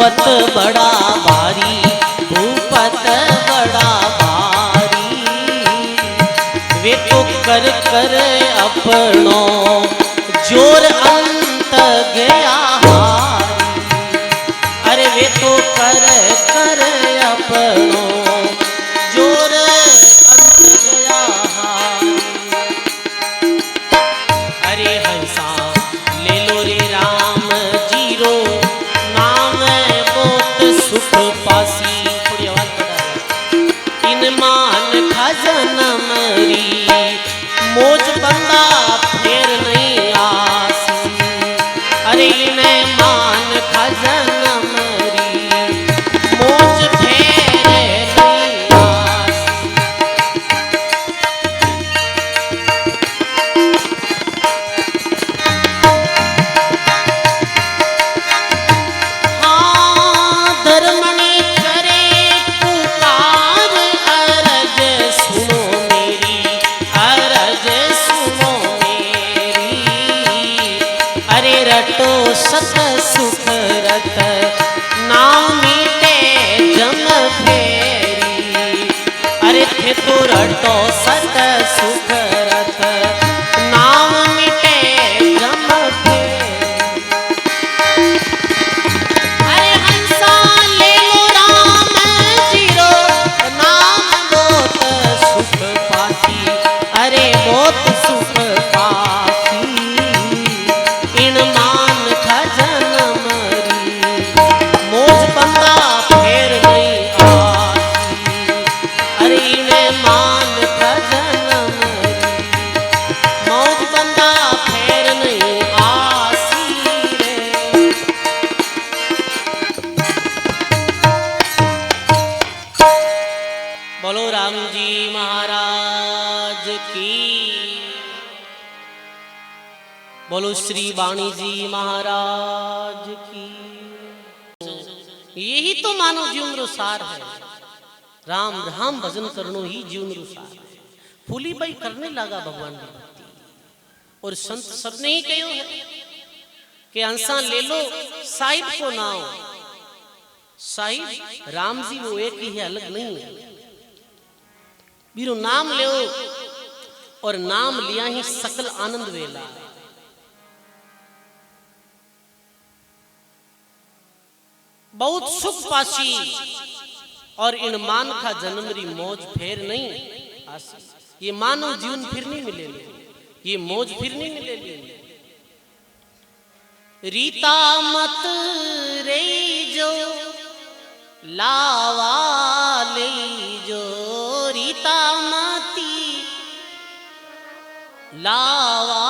भूपत बड़ा भारी, भूपत बड़ा भारी। वे तो कर कर अपनो जोर अंत गया हारी। अरे वे तो कर कर अपनो जोर अंत गया हारी। अरे हंसा ले लो रे राम जीरो नाम बहुत सुख पासी। थोड़ी आवाज बढ़ा। इन मान खजन मरी मोज बंदा फेर नहीं आसी। अरे इन्हें मान खजन मरी मोज फेर नहीं आसी। हाँ धर्मनी करे पुकार, अरज सुनो मेरी, अरज सुनो मेरी। अरे रटो सत सुख रत नाम मीटे जम फेरी। अरे थे तो रटो सत सुख रत नाम मीटे जम फेरी। अरे हंसा ले लो राम जीरो नाम बहुत सुख पासी। अरे बहुत सुख पासी। इन मान खजन मरी मोज बंदा फेर नहीं आसी। अरे इन्हें मान खजन मरी मौज बंदा फेर नहीं आसी रे। बोलो राम जी महाराज की। बोलो श्री वाणी जी महाराज की। यही तो मानव जीवन रो सार है। राम राम भजन करनो ही जीवन रो सार है। फूली बाई करने लगा भगवान की भक्ति। और संत सबने ही कहो है कि अंसा ले लो साहिब को नाओ। साहिब राम जी वो एक ही है, अलग नहीं है। बीरो नाम ले और नाम लिया ही सकल आनंद वेला। बहुत सुख पासी। और इन मान का जन्मरी मौज फेर नहीं आसी। ये मानव जीवन फिर नहीं मिलेगी, ये मौज फिर नहीं मिलेगी। रीता मत रे जो लावा ले जो, रीता मती लावा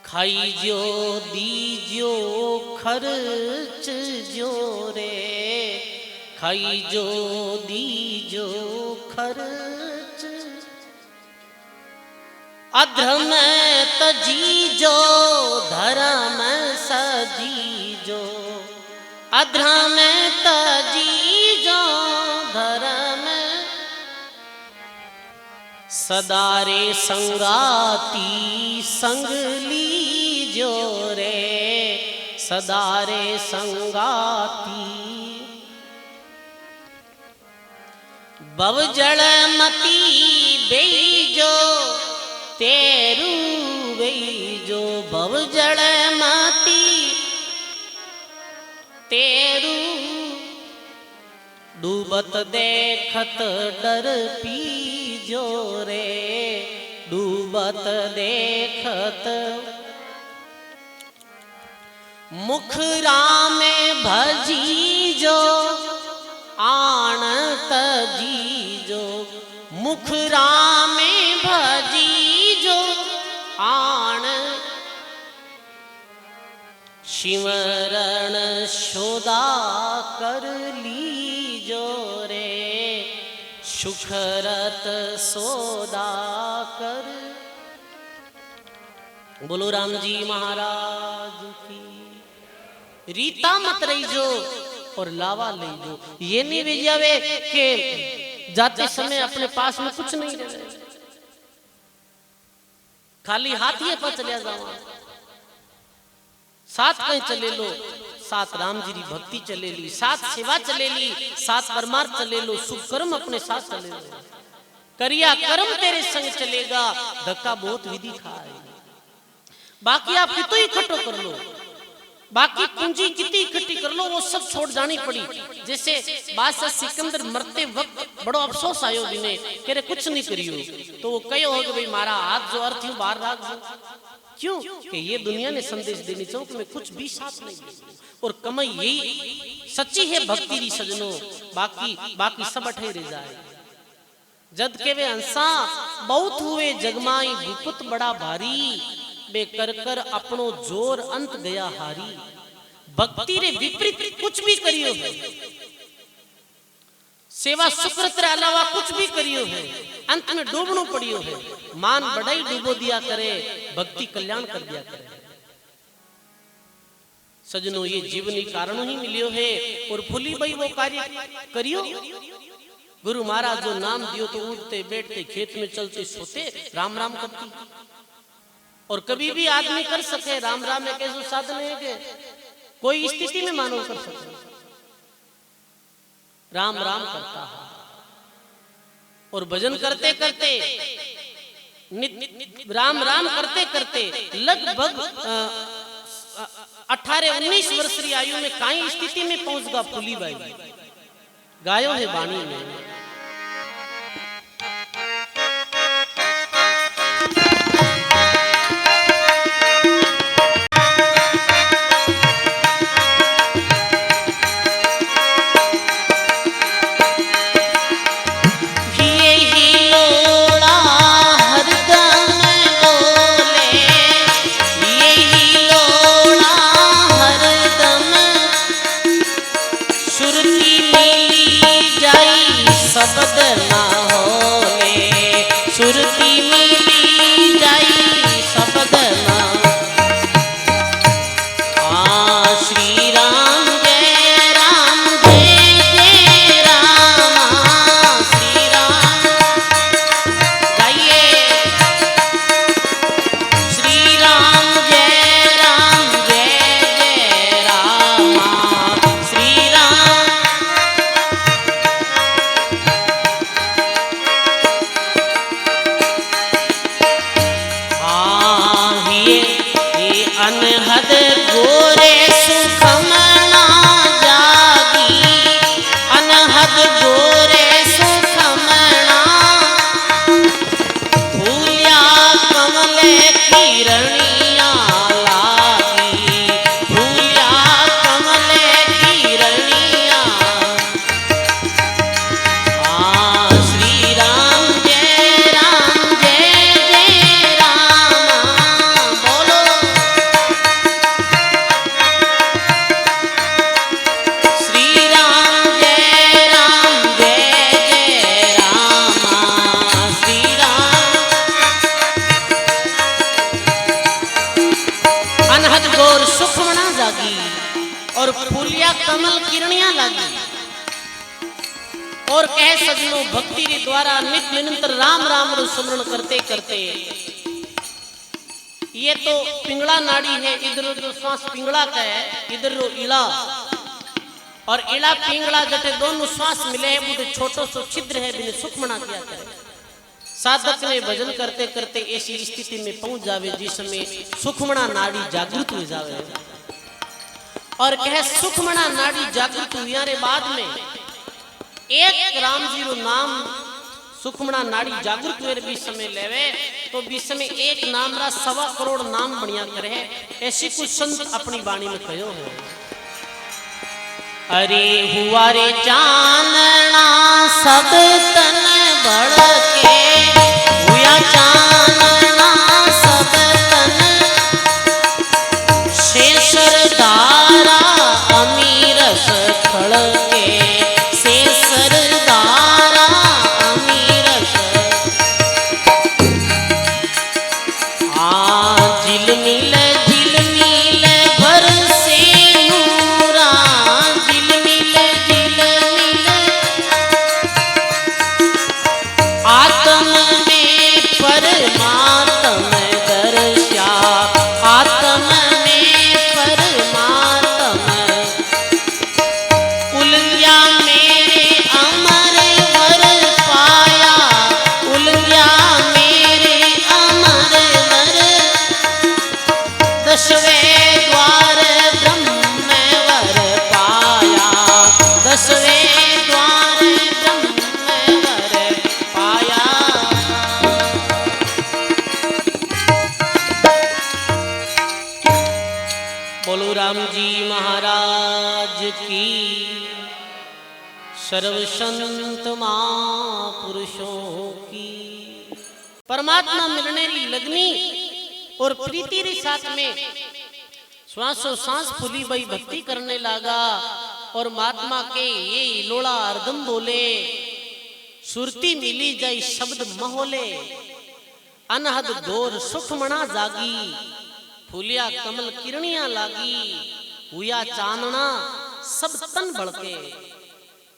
खाई जो दीजो खर्च जो रे। खाई जो दीजो खर्च अधर्म तजीजो धर्म सजीजो। अधर्म तजीजो धर्म सदारे संगाती संग लीजो रे। सदारे संगाती बवजड़ मती बेजो तेरू बेजो। बवजड़ मती तेरू डूबत देखत डर पीजो रे। डूबत देखत मुख राम भजीजो आण तजीजो। मुख राम भजीजो आण शिवरण शोदा कर लीजो रे। सुखरत सोदा कर। बोलो राम जी महाराज की। रीता मत रही जो और लावा ले जो। ये नहीं भी जावे कि जाते समय अपने पास में कुछ नहीं रहे, खाली हाथ ही पर चले जाओ। साथ कहीं चले लो, साथ राम जी री भक्ति चले ली, साथ सेवा चले ली, साथ परमार्थ चले लो, शुभ कर्म अपने साथ चले लो, करिया कर्म तेरे संग चलेगा, धक्का बहुत विधि खाए। बाकी आप कितो इकट्ठो कर लो, बाकी पूंजी कितनी इकट्ठी कर लो, वो सब छोड़ जानी पड़ी। जैसे बादशाह सिकंदर मरते वक्त बड़ो अफसोस आयो जिन्हें कह रहे कुछ नहीं करियो, तो वो कहो हो कि भाई मारा हाथ जो अर्थ यूं बाहर राख दो, क्यों कि ये दुनिया ने संदेश देनी चाहूं कि मैं कुछ भी साथ नहीं, और कमाई यही सच्ची है भक्ति री सजनो, बाकी सब अठे रह जाए। जद के वे हंसा बहुत हुए जगमाई, भूपत बड़ा भारी, बे कर कर अपनो जोर अंत गया हारी। भक्ति रे विपरीत कुछ भी करियो है, सेवा सुकृत रे अलावा कुछ भी करियो है, अंत में डूबनो पड़ियो है। मान बढ़ाई डूबो दिया करे, भक्ति कल्याण कर दिया करे। सजनो ये जीवनी कारण ही मिलियो है, और भूली भाई वो कार्य करियो। गुरु महाराज जो नाम दियो तो उठते बैठते खेत में चलते सोते राम राम करती, और कभी भी आदमी कर सके राम राम में कैसे साधन है कि कोई स्थिति में मानव कर सके, राम राम करता है। और भजन करते करते राम राम करते करते लगभग 18-19 वर्ष की आयु में कई स्थिति में पहुंच गा फूली बाई, गायो है वाणी में। शब्द ना होले सुरती मिली जाई शब्द ना। श्री राम जय जय राम, श्री राम गाइए। श्री राम जय जय राम, श्री राम अनहद गोरे सुखमना जागी, अनहद गोरे सुखमना फूलिया कमले किरणिया लागी, फूलिया कमले किरणिया। श्री राम जय जय राम, बोलो सुखमना जागी और फूलिया कमल किरणियां लागी। और कह सजनो भक्ति के द्वारा नित्य निरंतर राम राम रो सुमरण करते करते, ये तो पिंगला नाड़ी है, इधर जो श्वास पिंगला का है, इधर रो इला, और इला पिंगला जटे दोनों श्वास मिले है, बुढ़े छोटो सो छिद्र है, बिने सुखमना किया करे। साधक ने भजन करते करते ऐसी स्थिति में पहुंच जावे जिसमें सुखमना नाड़ी जागृत हो जावे। और कह सुखमना नाड़ी जागृत हुई रे बाद में एक राम जी रो नाम सुखमना नाड़ी जागृत हुए बीच समय लेवे, तो बीच समय एक नाम रा 1.25 करोड़ नाम बढ़िया करे, ऐसी कुछ संत अपनी वाणी में कहो है। अरे हुआ रे चानना सब तन भड़के, हुआ चानना सब तन शेषर दारा अमीरस खड़के, शेषर दारा अमीरस। झिलमिल झिलमिल बरसे नूरा, झिलमिल झिलमिल सर्व संत महापुरुषों की। परमात्मा मिलने की लगनी और प्रीति रे साथ में श्वासों सांस फूली बई भक्ति करने लगा। और महात्मा के ये लोड़ा अर्दम बोले, सुरती मिली जाई शब्द महोले, अनहद दौर सुख मना जागी, फूलिया कमल किरणिया लागी, हुआ चानना सब तन भड़के।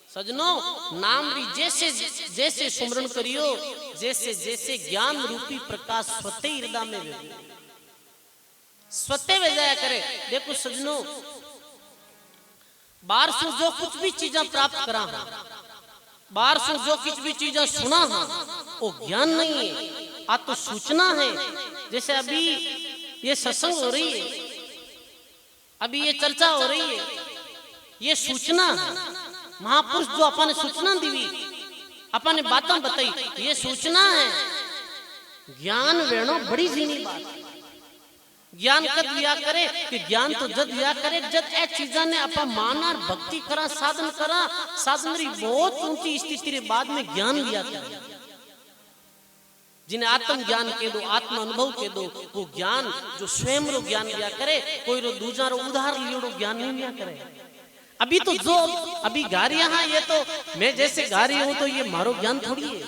सजनों, नाम भी जैसे जैसे सुमरण करियो, जैसे जैसे ज्ञान रूपी प्रकाश स्वते हृदय में स्वते जाया करे। देखो सजनों, बाहर से जो कुछ भी चीजें प्राप्त करा, बाहर से जो कुछ भी चीजें सुना है, वो ज्ञान नहीं है, आ तो सूचना है। जैसे अभी ये सत्संग हो रही है, अभी ये चर्चा हो रही है, ये सूचना है। महापुरुष जो अपन ने सूचना दी, अपन ने बातें बताई, ये सूचना है। ज्ञान वेणो बड़ी जीनी बात। ज्ञान कद दिया करे कि ज्ञान तो जद दिया करे जद ए चीजा ने अपा माना भक्ति करा, साधन करा, साधन री बहुत ऊंची स्थिति रे बाद में ज्ञान लिया करे। जिन्हें आत्म ज्ञान के दो, आत्म अनुभव के दो, वो ज्ञान जो स्वयं रो ज्ञान लिया करे, कोई रो दूजा रो उधार लियो ज्ञान नहीं लिया करे। अभी तो जो अभी गा रही है, ये तो मैं जैसे गा रही हूं तो ये मारो ज्ञान थोड़ी है,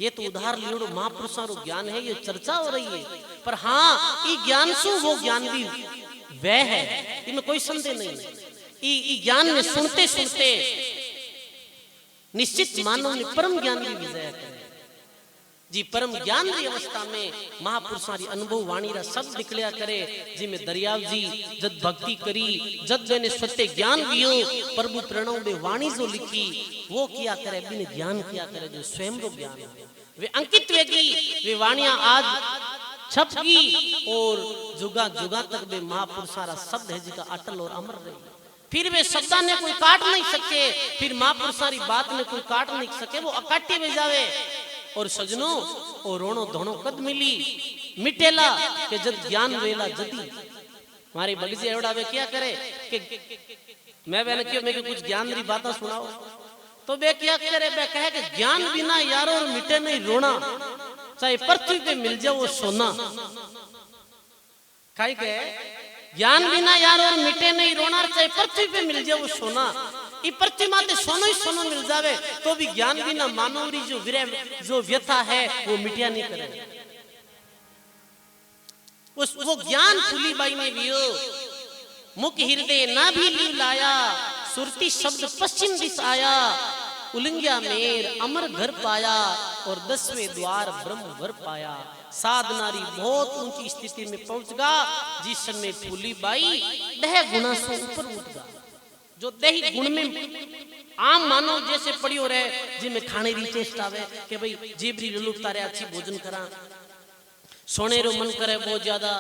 ये तो उधार लियो महापुरुषों रो ज्ञान है, ये चर्चा हो रही है। पर हाँ, ई ज्ञान सु वो ज्ञान भी वह है, इनमें कोई संदेह नहीं। ई ज्ञान में सुनते सुनते निश्चित मानव ने परम ज्ञान की विजय करे जी। परम ज्ञान की अवस्था में महापुरुषों की अनुभव वाणी रा शब्द निकलिया करे, जिमें दरियाव जी जद भक्ति करी, जद मैंने सत्य ज्ञान दियो, प्रभु प्रणव में वाणी जो लिखी वो किया करे, बिन ज्ञान किया करे जो स्वयं रो ज्ञान है। वे अंकित वेगी, वे वाणियां आज छपगी और जुगा जुगा तक वे महापुरुषों रा शब्द है जिका अटल और अमर रही। फिर वे शब्दा ने कोई काट नहीं सके, फिर महापुरुषों की बात ने कोई काट नहीं सके, वो अकाट्य में जावे। और सजनों, ओ रोणो धोणो कद मिली मिटेला के जद ज्ञान वेला जदी। हमारी बगीचे एवड़ा वे क्या करे कि मैं मैंने क्यों मैं कुछ ज्ञान री बातें सुनाओ, तो वे क्या करे, वे कहे कि ज्ञान बिना यारो और मिटे नहीं रोना, चाहे पृथ्वी पे मिल जाए वो सोना। काई के ज्ञान बिना यारो और मिटे नहीं रोना, चाहे पृथ्वी पे मिल जाए वो सोना। ई पृथ्वी माते सोनो ही सोनो मिल जावे तो भी ज्ञान बिना मानव री जो विरह जो व्यथा है वो मिटिया नहीं करे। वो ज्ञान फूली बाई ने भी मुख हृदय ना भी ली लाया, सुरती शब्द पश्चिम दिश आया, उलिंग्या मेर अमर घर पाया, और 10वें द्वार ब्रह्म भर पाया। साधनारी बहुत ऊंची स्थिति में पहुंच गा, जिस समय फूली बाई 10 गुना से ऊपर उठ गा। जो दही गुण में आम मानव जैसे पड़ी हो रहे, जिनमें खाने की चेष्टा आवे कि भाई जीबरी लुलुकता रहे, अच्छी भोजन करा, सोने रो मन करे बहुत ज्यादा,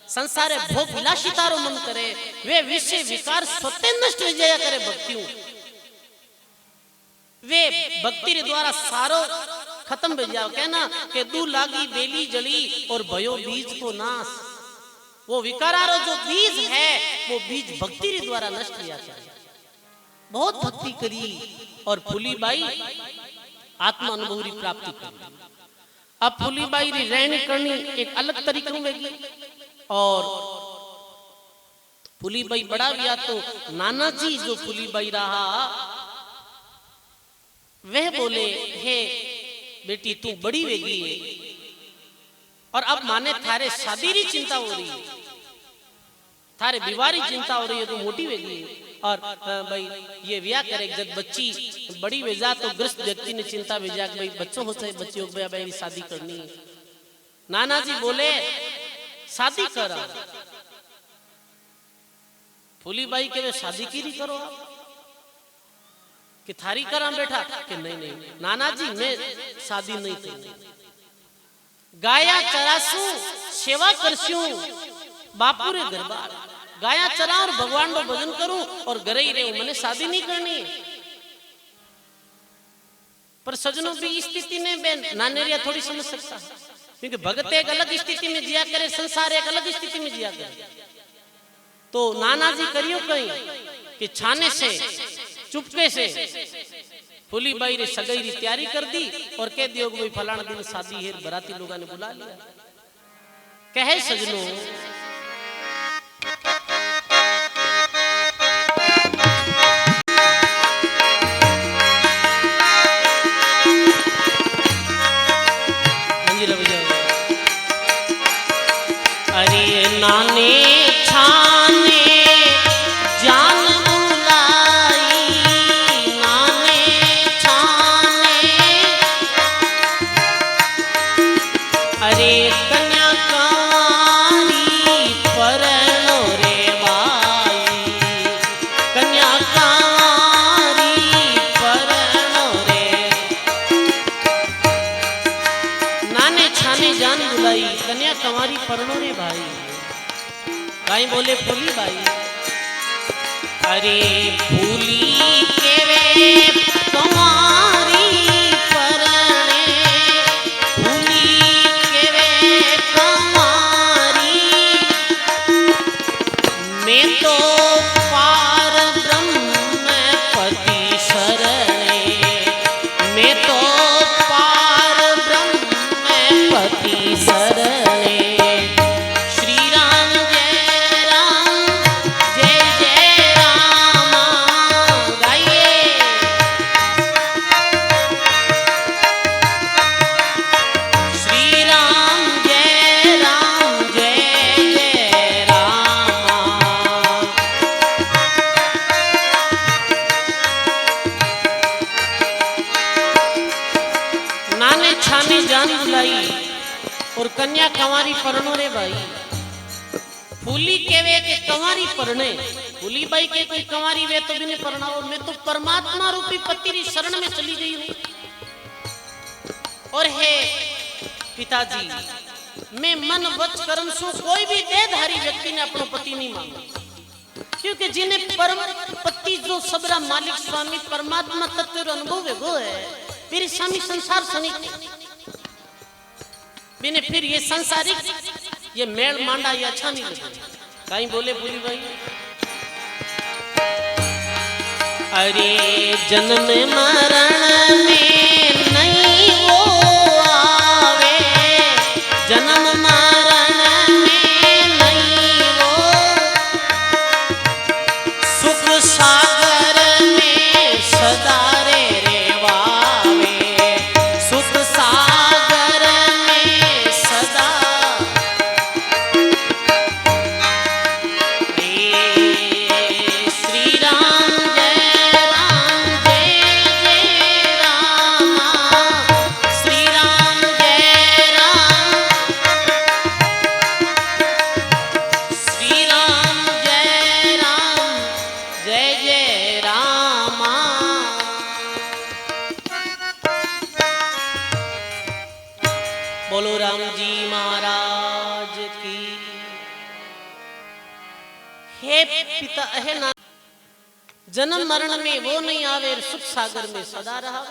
संसारे भोग विलासिता रो मन करे, वे विषय विकार स्वतः नष्ट हो जाया करे भक्तियों। वे भक्ति रे द्वारा सारो खत्म हो जाओ। कहना कि दू लागी बेली जली और भयो बीज को नाश। वो विकारारो जो बीज है वो बीज भक्ति रे द्वारा नष्ट किया जाए। बहुत भक्ति करी और फूलीबाई आत्मा अनुभव री प्राप्ति करी। अब फूलीबाई री रहनी करनी एक अलग तरीके में गई। और फूलीबाई बड़ा गया तो नाना जी जो फूलीबाई रहा वह बोले, हे बेटी तू बड़ी वेगी है और अब माने थारे शादी री चिंता हो रही है, थारे विवाह री चिंता हो रही है, तो मोटी वेगी है। और भाई ये ब्याह करे जब बच्ची बड़ी वेजा तो ग्रस्त व्यक्ति ने चिंता भेजा कि भाई बच्चों हो चाहे बच्ची हो, भाई शादी करनी है। नाना जी बोले शादी करा। फूलीबाई के वे शादी की नहीं करो आप कि थारी करा बेटा कि नहीं नहीं नाना जी मैं शादी नहीं करनी। गाया चरासू सेवा करसू बापू रे गरबार, गाया चरा और भगवान को भजन करूं और घरे ही रहूं, मैंने शादी नहीं करनी। पर सजनों की स्थिति ने नानेरिया थोड़ी समझ सकता है, क्योंकि भगत एक अलग स्थिति में जिया करे, संसार एक अलग स्थिति में जिया करे। तो नाना जी करियो कहीं कि छाने से चुपके से फूली बाई रे सगाई री तैयारी कर दी और कह दियो कि भाई फलाना दिन शादी है, बराती लोगों ने बुला लिया। कहे सजनों अरे नाने छाने जान बुलाई, नाने छाने अरे कन्या कांवारी परनो रे बाई, कन्या कांवारी परनो रे, नाने छाने जान बुलाई कन्या कंवारी परनो रे भाई। काई बोले फूली बाई, अरे फूली के वे कंवारी परने, फूली के वे कंवारी, मैं तो पार ब्रह्म पति शरणे, मैं तो पार ब्रह्म पति शरणे। श्री राम जय राम जय जय राम गाइए। श्री राम जय जय राम। नाने छाने जान बुलाई और कन्या कंवारी परनो रे भाई। फूली के वे के कंवारी परने, फूली बाई के कोई कंवारी वे तो भी नहीं परनाओ, मैं तो परमात्मा रूपी पति री शरण में चली गई हूँ। और हे पिताजी, मैं मन वच कर्म सु कोई भी देहधारी व्यक्ति ने अपना पति नहीं माना, क्योंकि जिन्हें परम पति जो सबरा मालिक स्वामी परमात्मा तत्व अनुभव है वो है, मेरे स्वामी संसार सनिक मैंने फिर ये संसारिक ये मेल मांडा ये अच्छा नहीं लगा। कहीं बोले पूरी भाई, अरे जन्म मरण में नहीं वो आवे, जन्म मरण में नहीं वो, सुख सागर में सदा रे रेवावे, सुख सागर में सदा। श्री राम जय राम, श्री राम जय राम, श्री राम जय राम। बोलो राम जी महाराज की। हे पिता हे ना, जन्म मरण में वो नहीं आवे, सुख सागर में सदा रहा।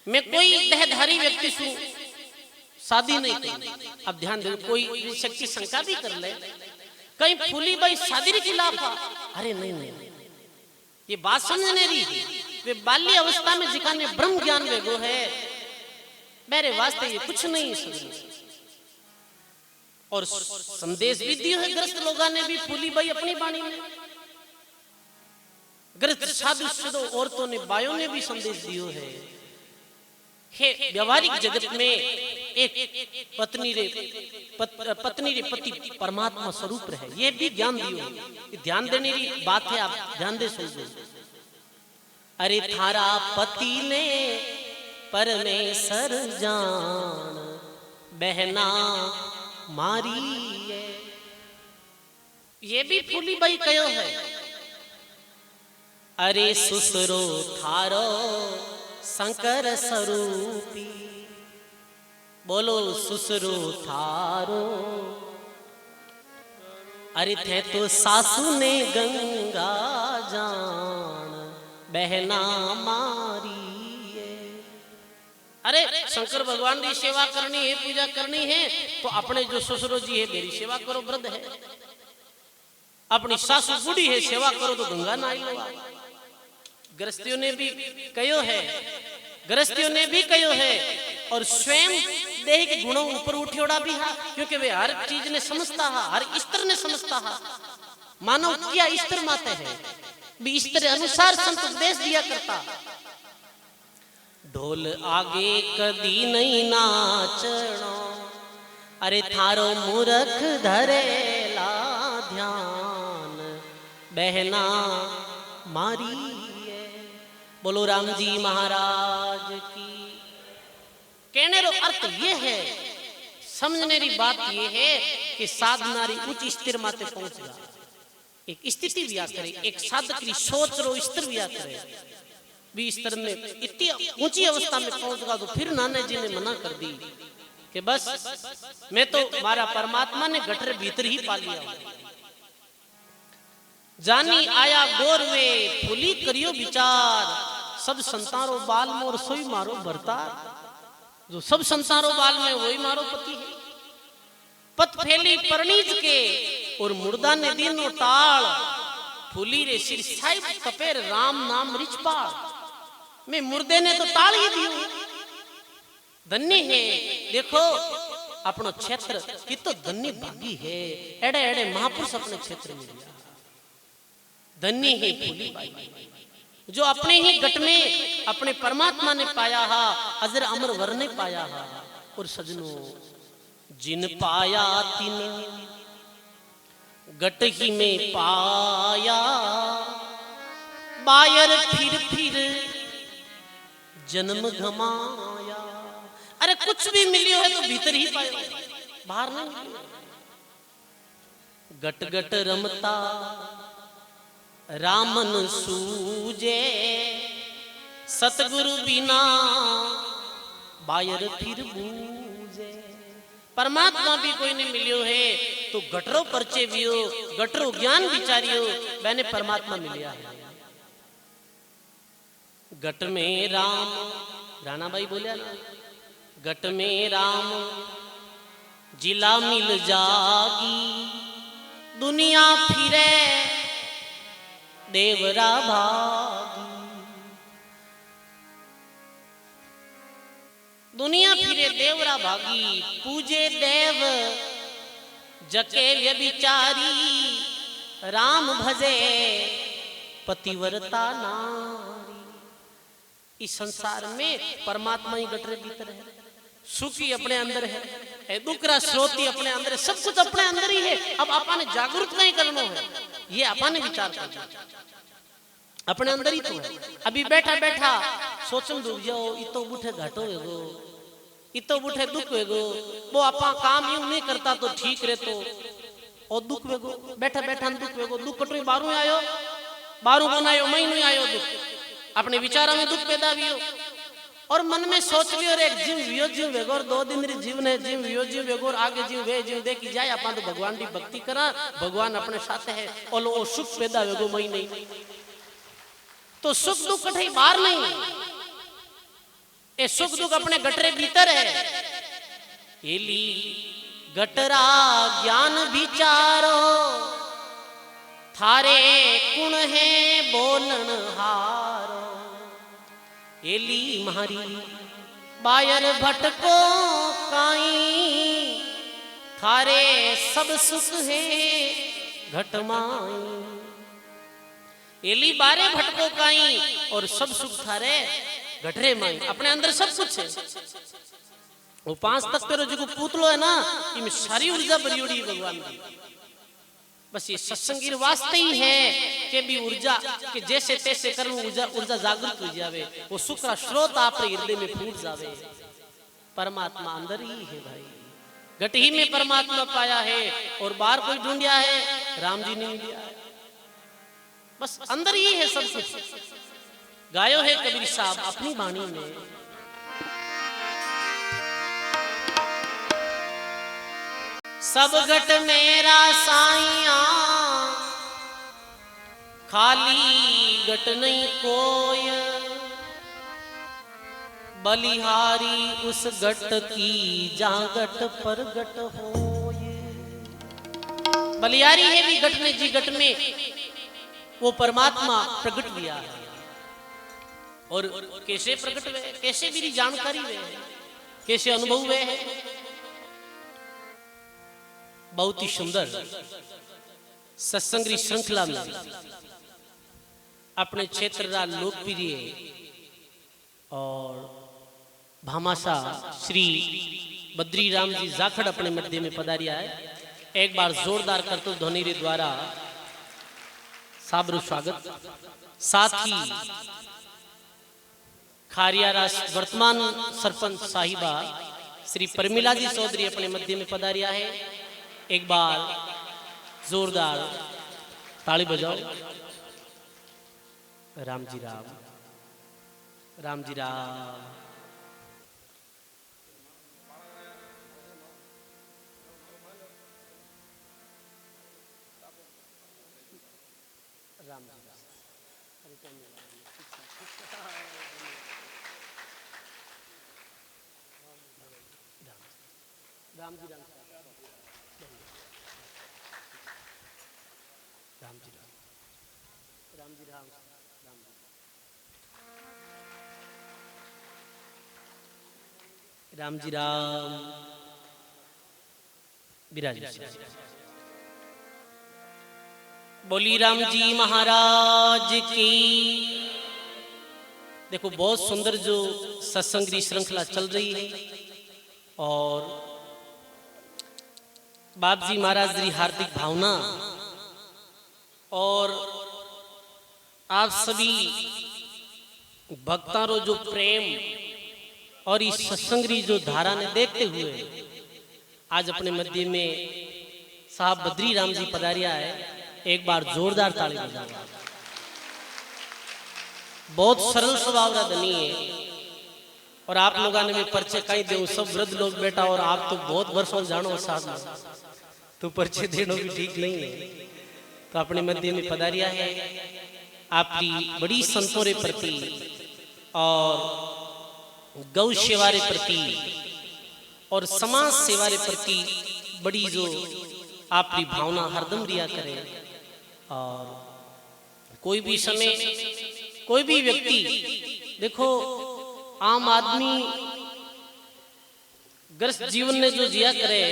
मैं कोई देहधारी व्यक्ति सु शादी नहीं करी। अब ध्यान दो, कोई शक्ति शंका भी कर ले कहीं फूली बाई शादी के खिलाफ। अरे नहीं नहीं, ये बात समझने रही, वे बाल्य अवस्था में जिकाने ब्रह्म ज्ञान वेगो है, मेरे वास्ते ये कुछ नहीं समझ। और संदेश भी दियो है ग्रस्त लोगों ने भी फूली बाई अपनी बाणी में, ग्रस्त साधु सिद्धों औरतों ने बायों ने भी संदेश दियो है। हे व्यवहारिक जगत में एक पत्नी रे पति परमात्मा स्वरूप रहे, ये भी ज्ञान दियो। ध्यान देने की बात है, आप ध्यान दे सुन। अरे थारा पति ने परमेश्वर जान बहना मारी है, ये भी फूली बाई कयो है। अरे सुसरो थारो शंकर स्वरूपी, बोलो सुसरो थारो। अरे थे तो सासू ने गंगा जान बहना मारी है। अरे शंकर भगवान की सेवा करनी है, पूजा करनी है, तो अपने जो ससुरो जी है मेरी सेवा करो, वृद्ध है। अपनी सासू बूढ़ी है, सेवा करो तो गंगा ना आई लो। गृहस्थियों ने भी कहो है, गृहस्थियों ने भी कहो है, और स्वयं देह के गुणों ऊपर उठियोड़ा भी है, क्योंकि वे हर चीज ने समझता है, हर स्तर ने समझता है। मानव क्या स्तर माते है भी स्तर अनुसार संत उपदेश दिया करता। ढोल आगे कदी नहीं नाचणो, अरे थारो मूर्ख धरेला ध्यान, बहना मारी है। बोलो राम जी महाराज की। कहने रो अर्थ ये है, समझने री बात ये है कि साधनारी उच्च स्थिर माते पहुंच गया, एक स्थिति भी करे, एक साधक की सोच रो स्तर भी करे भी स्तर में इतनी ऊंची अवस्था में पहुंच गया। तो फिर नाना जी ने मना कर दी कि बस मैं तो हमारा परमात्मा ने गटर भीतर ही पा लिया। जानी आया गोर वे फूली करियो विचार, सब संतारो बाल मोर सोई मारो भरतार। जो सब संसारों बाल में वही मारो पति है। पत फैली परनीज के और मुर्दा ने दीनो ताल, फूली रे सिर साहिब तपेर राम नाम रिचपाल। मैं मुर्दे ने तो टाल ही दियो, धन्य है। देखो अपनो क्षेत्र की तो धन्य भागी है, एड़े एड़े महापुरुष अपने क्षेत्र में लिया। धन्य है फूली बाई जो अपने ही गट में अपने परमात्मा ने पाया हा, अजर अमर वर ने पाया हा। और सजनों जिन पाया तिन गट ही में पाया, बायर फिर जन्म घमाया। अरे कुछ भी मिलियो है तो भीतर ही पायो, बाहर नहीं मिलियो। गट गट रमता रामन सूजे, सतगुरु बिना बायर फिर बूझे। परमात्मा भी कोई नहीं मिलियो है तो गटरो परचे वियो, गटरो ज्ञान विचारियो, मैंने परमात्मा मिलिया है। गट में राम, राणा भाई बोलिया ना, गट में राम जिला मिल जागी, दुनिया फिरे देवरा भागी। दुनिया फिरे देवरा भागी, पूजे देव जके व्यभिचारी, राम भजे पतिव्रता नारी। इस संसार में परमात्मा ही गटरे भीतर है, सुखी अपने अंदर है, दुखरा स्रोती अपने अंदर है, सब कुछ अपने अंदर ही है। अब आपने जागरूक नहीं करना है, ये आपने विचार करना अपने अंदर ही तो है। अभी बैठा बैठा सोचम दुख जाओ, इतो बुठे घाटो होगो, इतो बुठे दुख होगो, वो आपा काम यूं नहीं करता तो ठीक रहतो, और दुख वेगो बैठा बैठा दुख वेगो। दुख कटोई बारू आयो, बारू बनायो महीनों आयो दुख, अपने विचारों में दुख पैदा भी हो। और मन में सोच लियो रे जीव वियो जीव वेगो, और 2 दिन रे जीव ने जीव वियो जीव वेगो, और आगे जीव वे जीव देखी जाए। अपन तो भगवान की भक्ति करा, भगवान अपने साथ है, और वो सुख पैदा वेगो मई नहीं। तो सुख दुख कठई बाहर नहीं, ये सुख दुख अपने गटरे भीतर है। एली गटरा ज्ञान विचारो, थारे कुण है बोलन हारो। एली मारी बायर भटको काई, थारे सब सुख है घटमाई। एली बारे भटको काई और सब सुख थारे घटरे माई। अपने अंदर सब कुछ है। वो 5 तत्व जो पूतलो है ना, इनमें सारी ऊर्जा भरी उड़ी भगवान की। बस ये सत्संगी वास्ते ही है कि भी ऊर्जा के जैसे तैसे कर्म ऊर्जा जागृत हो जावे, वो सुख का स्रोत आप हृदय में फूट जावे। परमात्मा अंदर ही है भाई, घट ही में परमात्मा पाया है, और बाहर कोई ढूंढिया है, राम जी ने दिया है। बस अंदर ही है सब कुछ। गायो है कबीर साहब अपनी वाणी में, सब घट मेरा साइया, खाली घट नहीं कोय, बलिहारी उस घट की जहां घट पर घट होए। बलियारी है भी घट में जी घट में वो परमात्मा प्रकट हुआ है। और कैसे प्रकट हुए, कैसे मेरी जानकारी हुए, कैसे अनुभव हुए है, बहुत ही सुंदर सत्संग श्रृंखला में अपने क्षेत्र का लोकप्रिय और भामाशाह श्री बद्री राम जी जाखड़ अपने मध्य में पधारिया है। एक बार जोरदार करतुल ध्वनि रे द्वारा साबरू स्वागत। साथ ही खारियारा वर्तमान सरपंच साहिबा श्री परमिला जी चौधरी अपने मध्य में पधारिया है। एक बार जोरदार ताली बजाओ। राम जी राम, राम जी राम। राम जी राम, राम जी राम, राम जी राम, राम जी राम, राम जी राम, जी राम विराज। बोली राम जी महाराज की। देखो बहुत सुंदर जो सत्संग की श्रृंखला चल रही है और बाप जी महाराज की हार्दिक भावना और आप सभी भक्तों जो प्रेम और इस सत्संग की जो धारा ने देखते हुए आज अपने मध्य में साहब बद्री राम जी पधारिया है। एक बार जोरदार ताली बजाओ। बहुत सरल स्वभाव का धनी है और आप लोगों ने भी परिचय कहीं दे, सब वृद्ध लोग बैठा और आप तो बहुत वर्षों जानो साथ में, तो परिचय देना भी ठीक नहीं है। तो अपने मध्य में पधारिया है। आपकी बड़ी संतों के प्रति और गौ सेवा के प्रति और समाज सेवा के प्रति बड़ी जो आपकी भावना हरदम रिया करे। और कोई भी समय कोई भी व्यक्ति, देखो आम आदमी ग्रस्त जीवन ने जो जिया करे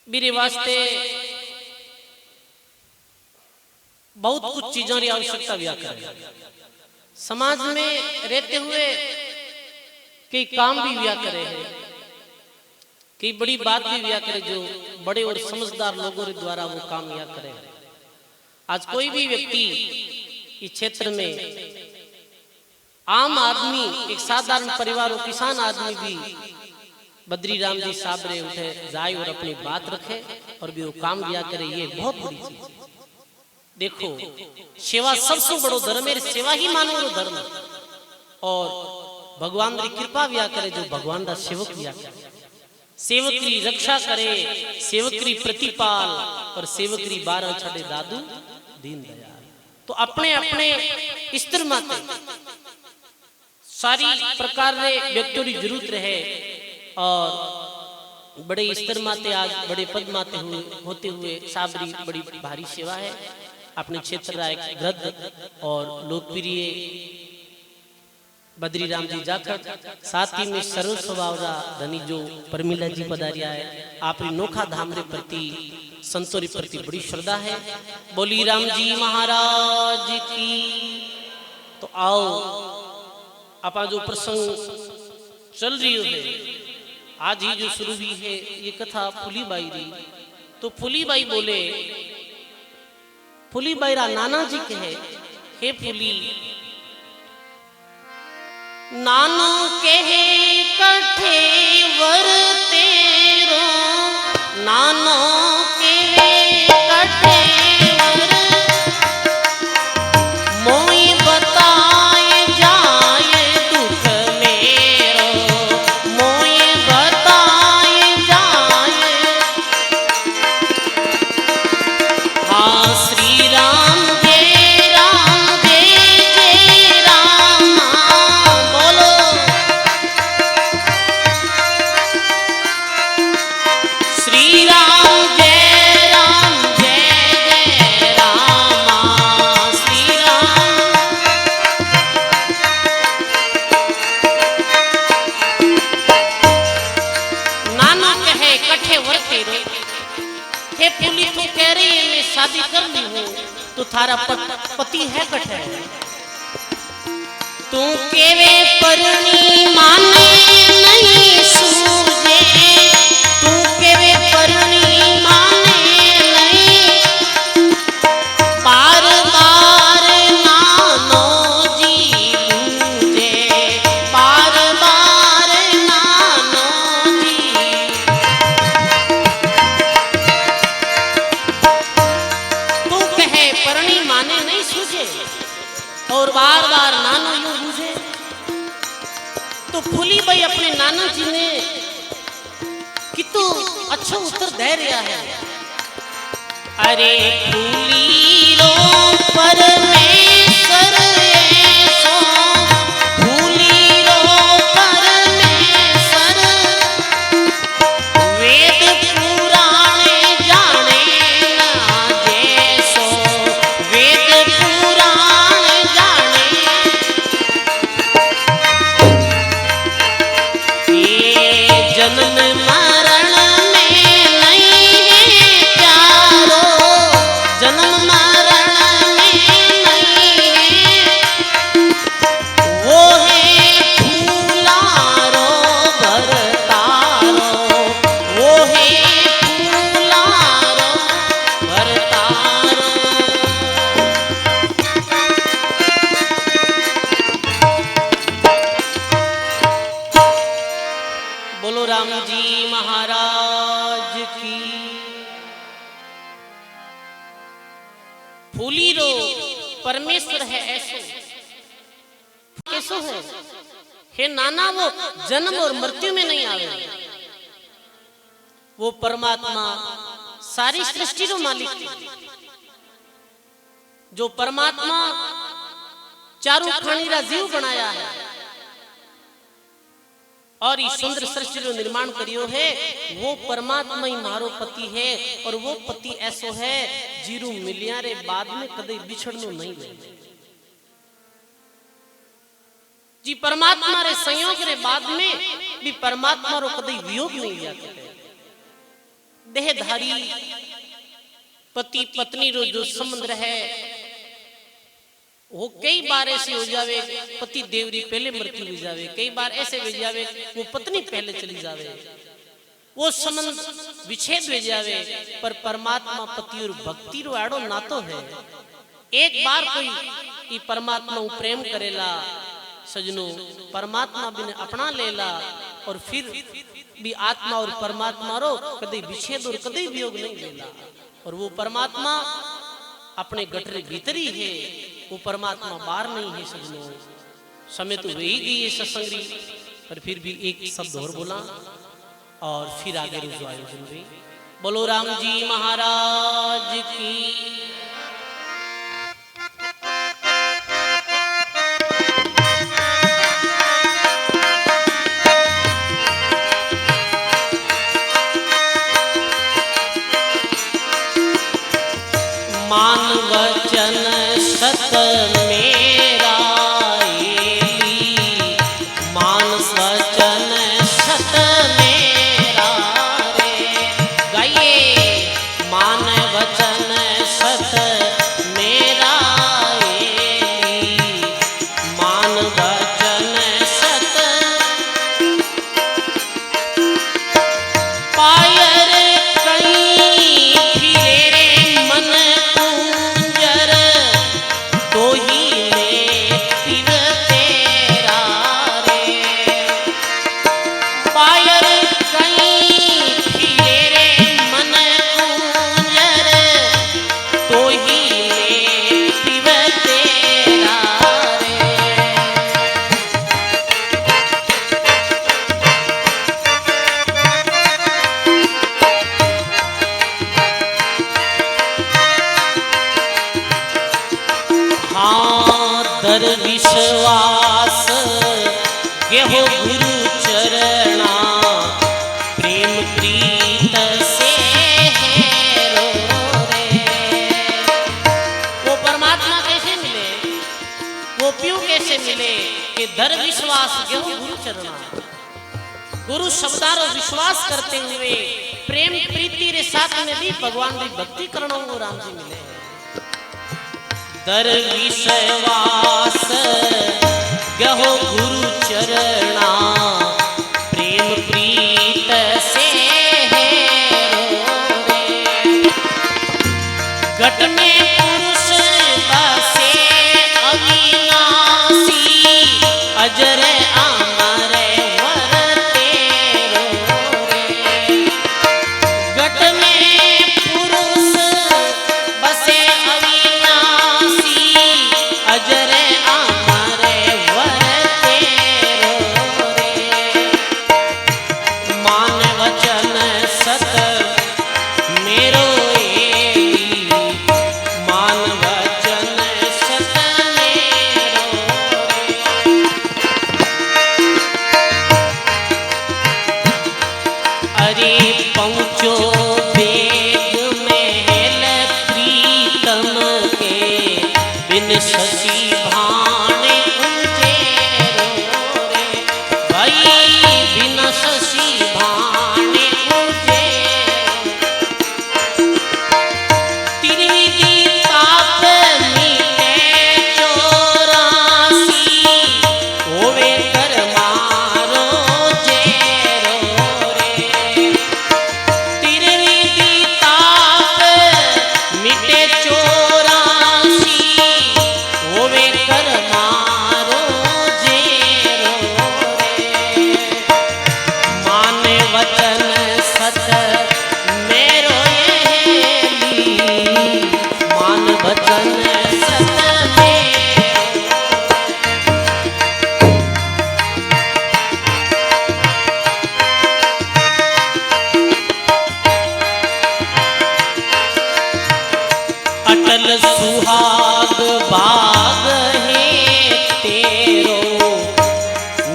मेरे वास्ते बहुत कुछ चीजों की आवश्यकता भी करे। समाज में रहते हुए कई काम भी विया करे हैं, कई बड़ी बात भी विया करे जो बड़े और समझदार लोगों के द्वारा वो काम विया करे। आज कोई भी व्यक्ति इस क्षेत्र में आम आदमी, एक साधारण परिवार और किसान आदमी भी बद्री राम जी साहब रे उठे जाए और अपनी बात रखे और भी वो काम दिया करे, ये बहुत बड़ी चीज है। देखो सेवा सबसे बड़ो धर्म है, सेवा ही मानव धर्म है। और भगवान की कृपा भी करे जो भगवान का सेवक भी करे, सेवक की रक्षा करे, सेवक की प्रतिपाल और सेवक की 12 छठे दादू दीन दयाल। तो अपने अपने स्तर माते सारी प्रकार रे व्यक्तियों की जरूरत रहे और बड़े स्तर माते आज बड़े पद माते हुए होते हुए साबरी बड़ी भारी सेवा है। अपने क्षेत्र का एक वृद्ध और लोकप्रिय बद्री राम जी जाखड़, साथ ही में सर्व स्वभाव का धनी जो परमिला जी पधारिया है। आप नोखा धाम रे प्रति संतों प्रति बड़ी श्रद्धा है। बोली राम जी महाराज की। तो आओ अपना जो प्रसंग चल रही है आज ही जो शुरू हुई है ये कथा फुलीबाई री। तो फुलीबाई बोले, फुलीबाई रा नाना जी कहे, हे फुली नानो कहे कठे वर तेरो, नानो कहे कठे वर मोई बताए जाए दुख मेरो, मोई बताए जाए। हाँ श्री राम जय राम बोलो। तू केवे परनी माने नहीं सूझे, तू केवे परनी माने नहीं, बार बार नानो जी बूझे, बार बार नानो जी। तू कहे परनी माने नहीं सूझे और बार बार नानो यूं बूझे। तो फूली भाई अपने नाना जी ने कितु अच्छा उत्तर दे रहा है। अरे फूली रो परमेश्वर ऐसो, फूली रो परमेश्वर, वेद पुराणे जाने ना जैसो, वेद पुराण जाने। ये जन्म मरण में नहीं है प्यारो, जन्म मरण में नहीं है, वो है फूलारो भरतारो, वो है फूलारो भरतारो। बोलो राम जी महाराज की। फूली रो परमेश्वर है ऐसो, कैसो है हे नाना, वो जन्म और मृत्यु में नहीं आवे। वो परमात्मा सारी सृष्टि रो मालिक, जो परमात्मा चारों खानी रा जीव बनाया है और इस सुंदर सृष्टि जो निर्माण करियो है, वो परमात्मा ही मारो पति है। और वो पति ऐसो है जीरू मिलिया रे बाद में कदे बिछड़नो नहीं ले जी। परमात्मा रे संयोग रे बाद में भी परमात्मा रो कदे वियोग नहीं लिया करे। देहधारी पति पत्नी रो जो संबंध है वो कई बार ऐसे हो जावे, पति देवरी पहले मृत्यु हो जावे, कई बार ऐसे हो जावे वो पत्नी पहले चली जावे, वो संबंध विच्छेद हो जावे। पर परमात्मा पति और भक्ति रो आड़ो नातो है। एक बार कोई ई परमात्मा उ प्रेम करेला सजनो, परमात्मा बिन अपना लेला और फिर भी आत्मा और परमात्मा रो कदे विच्छेद और कदे वियोग नहीं लेला। और वो परमात्मा अपने गठरे भीतर ही है, वो परमात्मा बाहर नहीं है सजनो। समय तो वही गई सत्संगी, पर फिर भी एक शब्द और बोला और फिर आगे रुझो आयोजन हुई। बोलो राम जी महाराज की। मान वचन सत मेरा एली, मान वचन सत मेरा रे। गाइए मान वचन सत मेरा एली, मान वचन सत पायर कहीं फिरे रे मन कुंजर, तो ही ले पिव तेरा रे। पायर कहीं फिरे रे मन कुंजर, तो ही ले पिव तेरा रे। हाँ दर विश्वास गेहो गुरु चरणा, प्रेम प्रीत से है रो रे। वो परमात्मा कैसे मिले, वो प्यू कैसे मिले कि दर विश्वास गेहो गुरु चरणा। गुरु शब्दारो विश्वास करते हुए प्रेम प्रीति रे साथ में भी भगवान की भक्ति करना वो राम जी मिले। दर विश्वास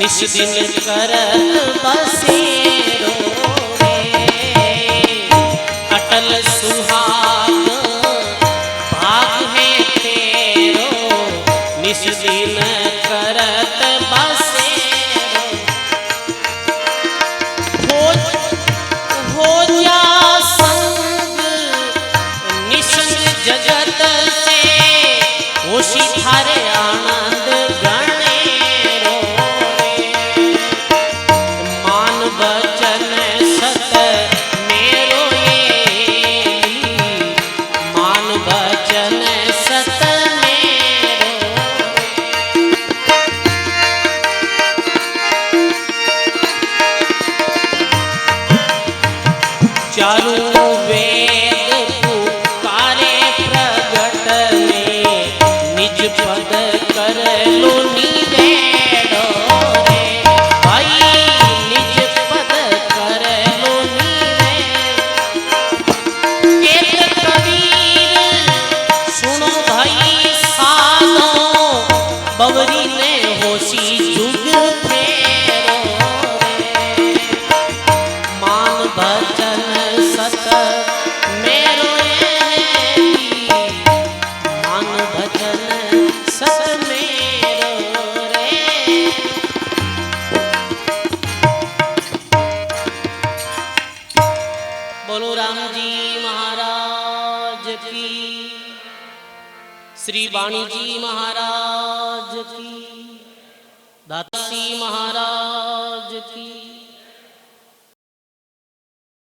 निस दिन करत बसेरो रे अटल सुहाग भाग है तेरो निस दिन करत बसेरो हो जा संग निसंग जगत से होशी थारे आनंद गणेरो रे मान वचन सत मेरो ये मान वचन सत मेरो चारों वेद पुकारे प्रगट में निज पद कर लो निवेड़ो रे भाई निज पद कर लो निवेड़ो एक कबीर सुनो भाई साधो बवरी ने होशी जुग फेरो रे मान भजन सत मेरो मान भजन सत मेरो रे बोलो राम जी महाराज की श्री वाणी जी महाराज की दाता श्री महाराज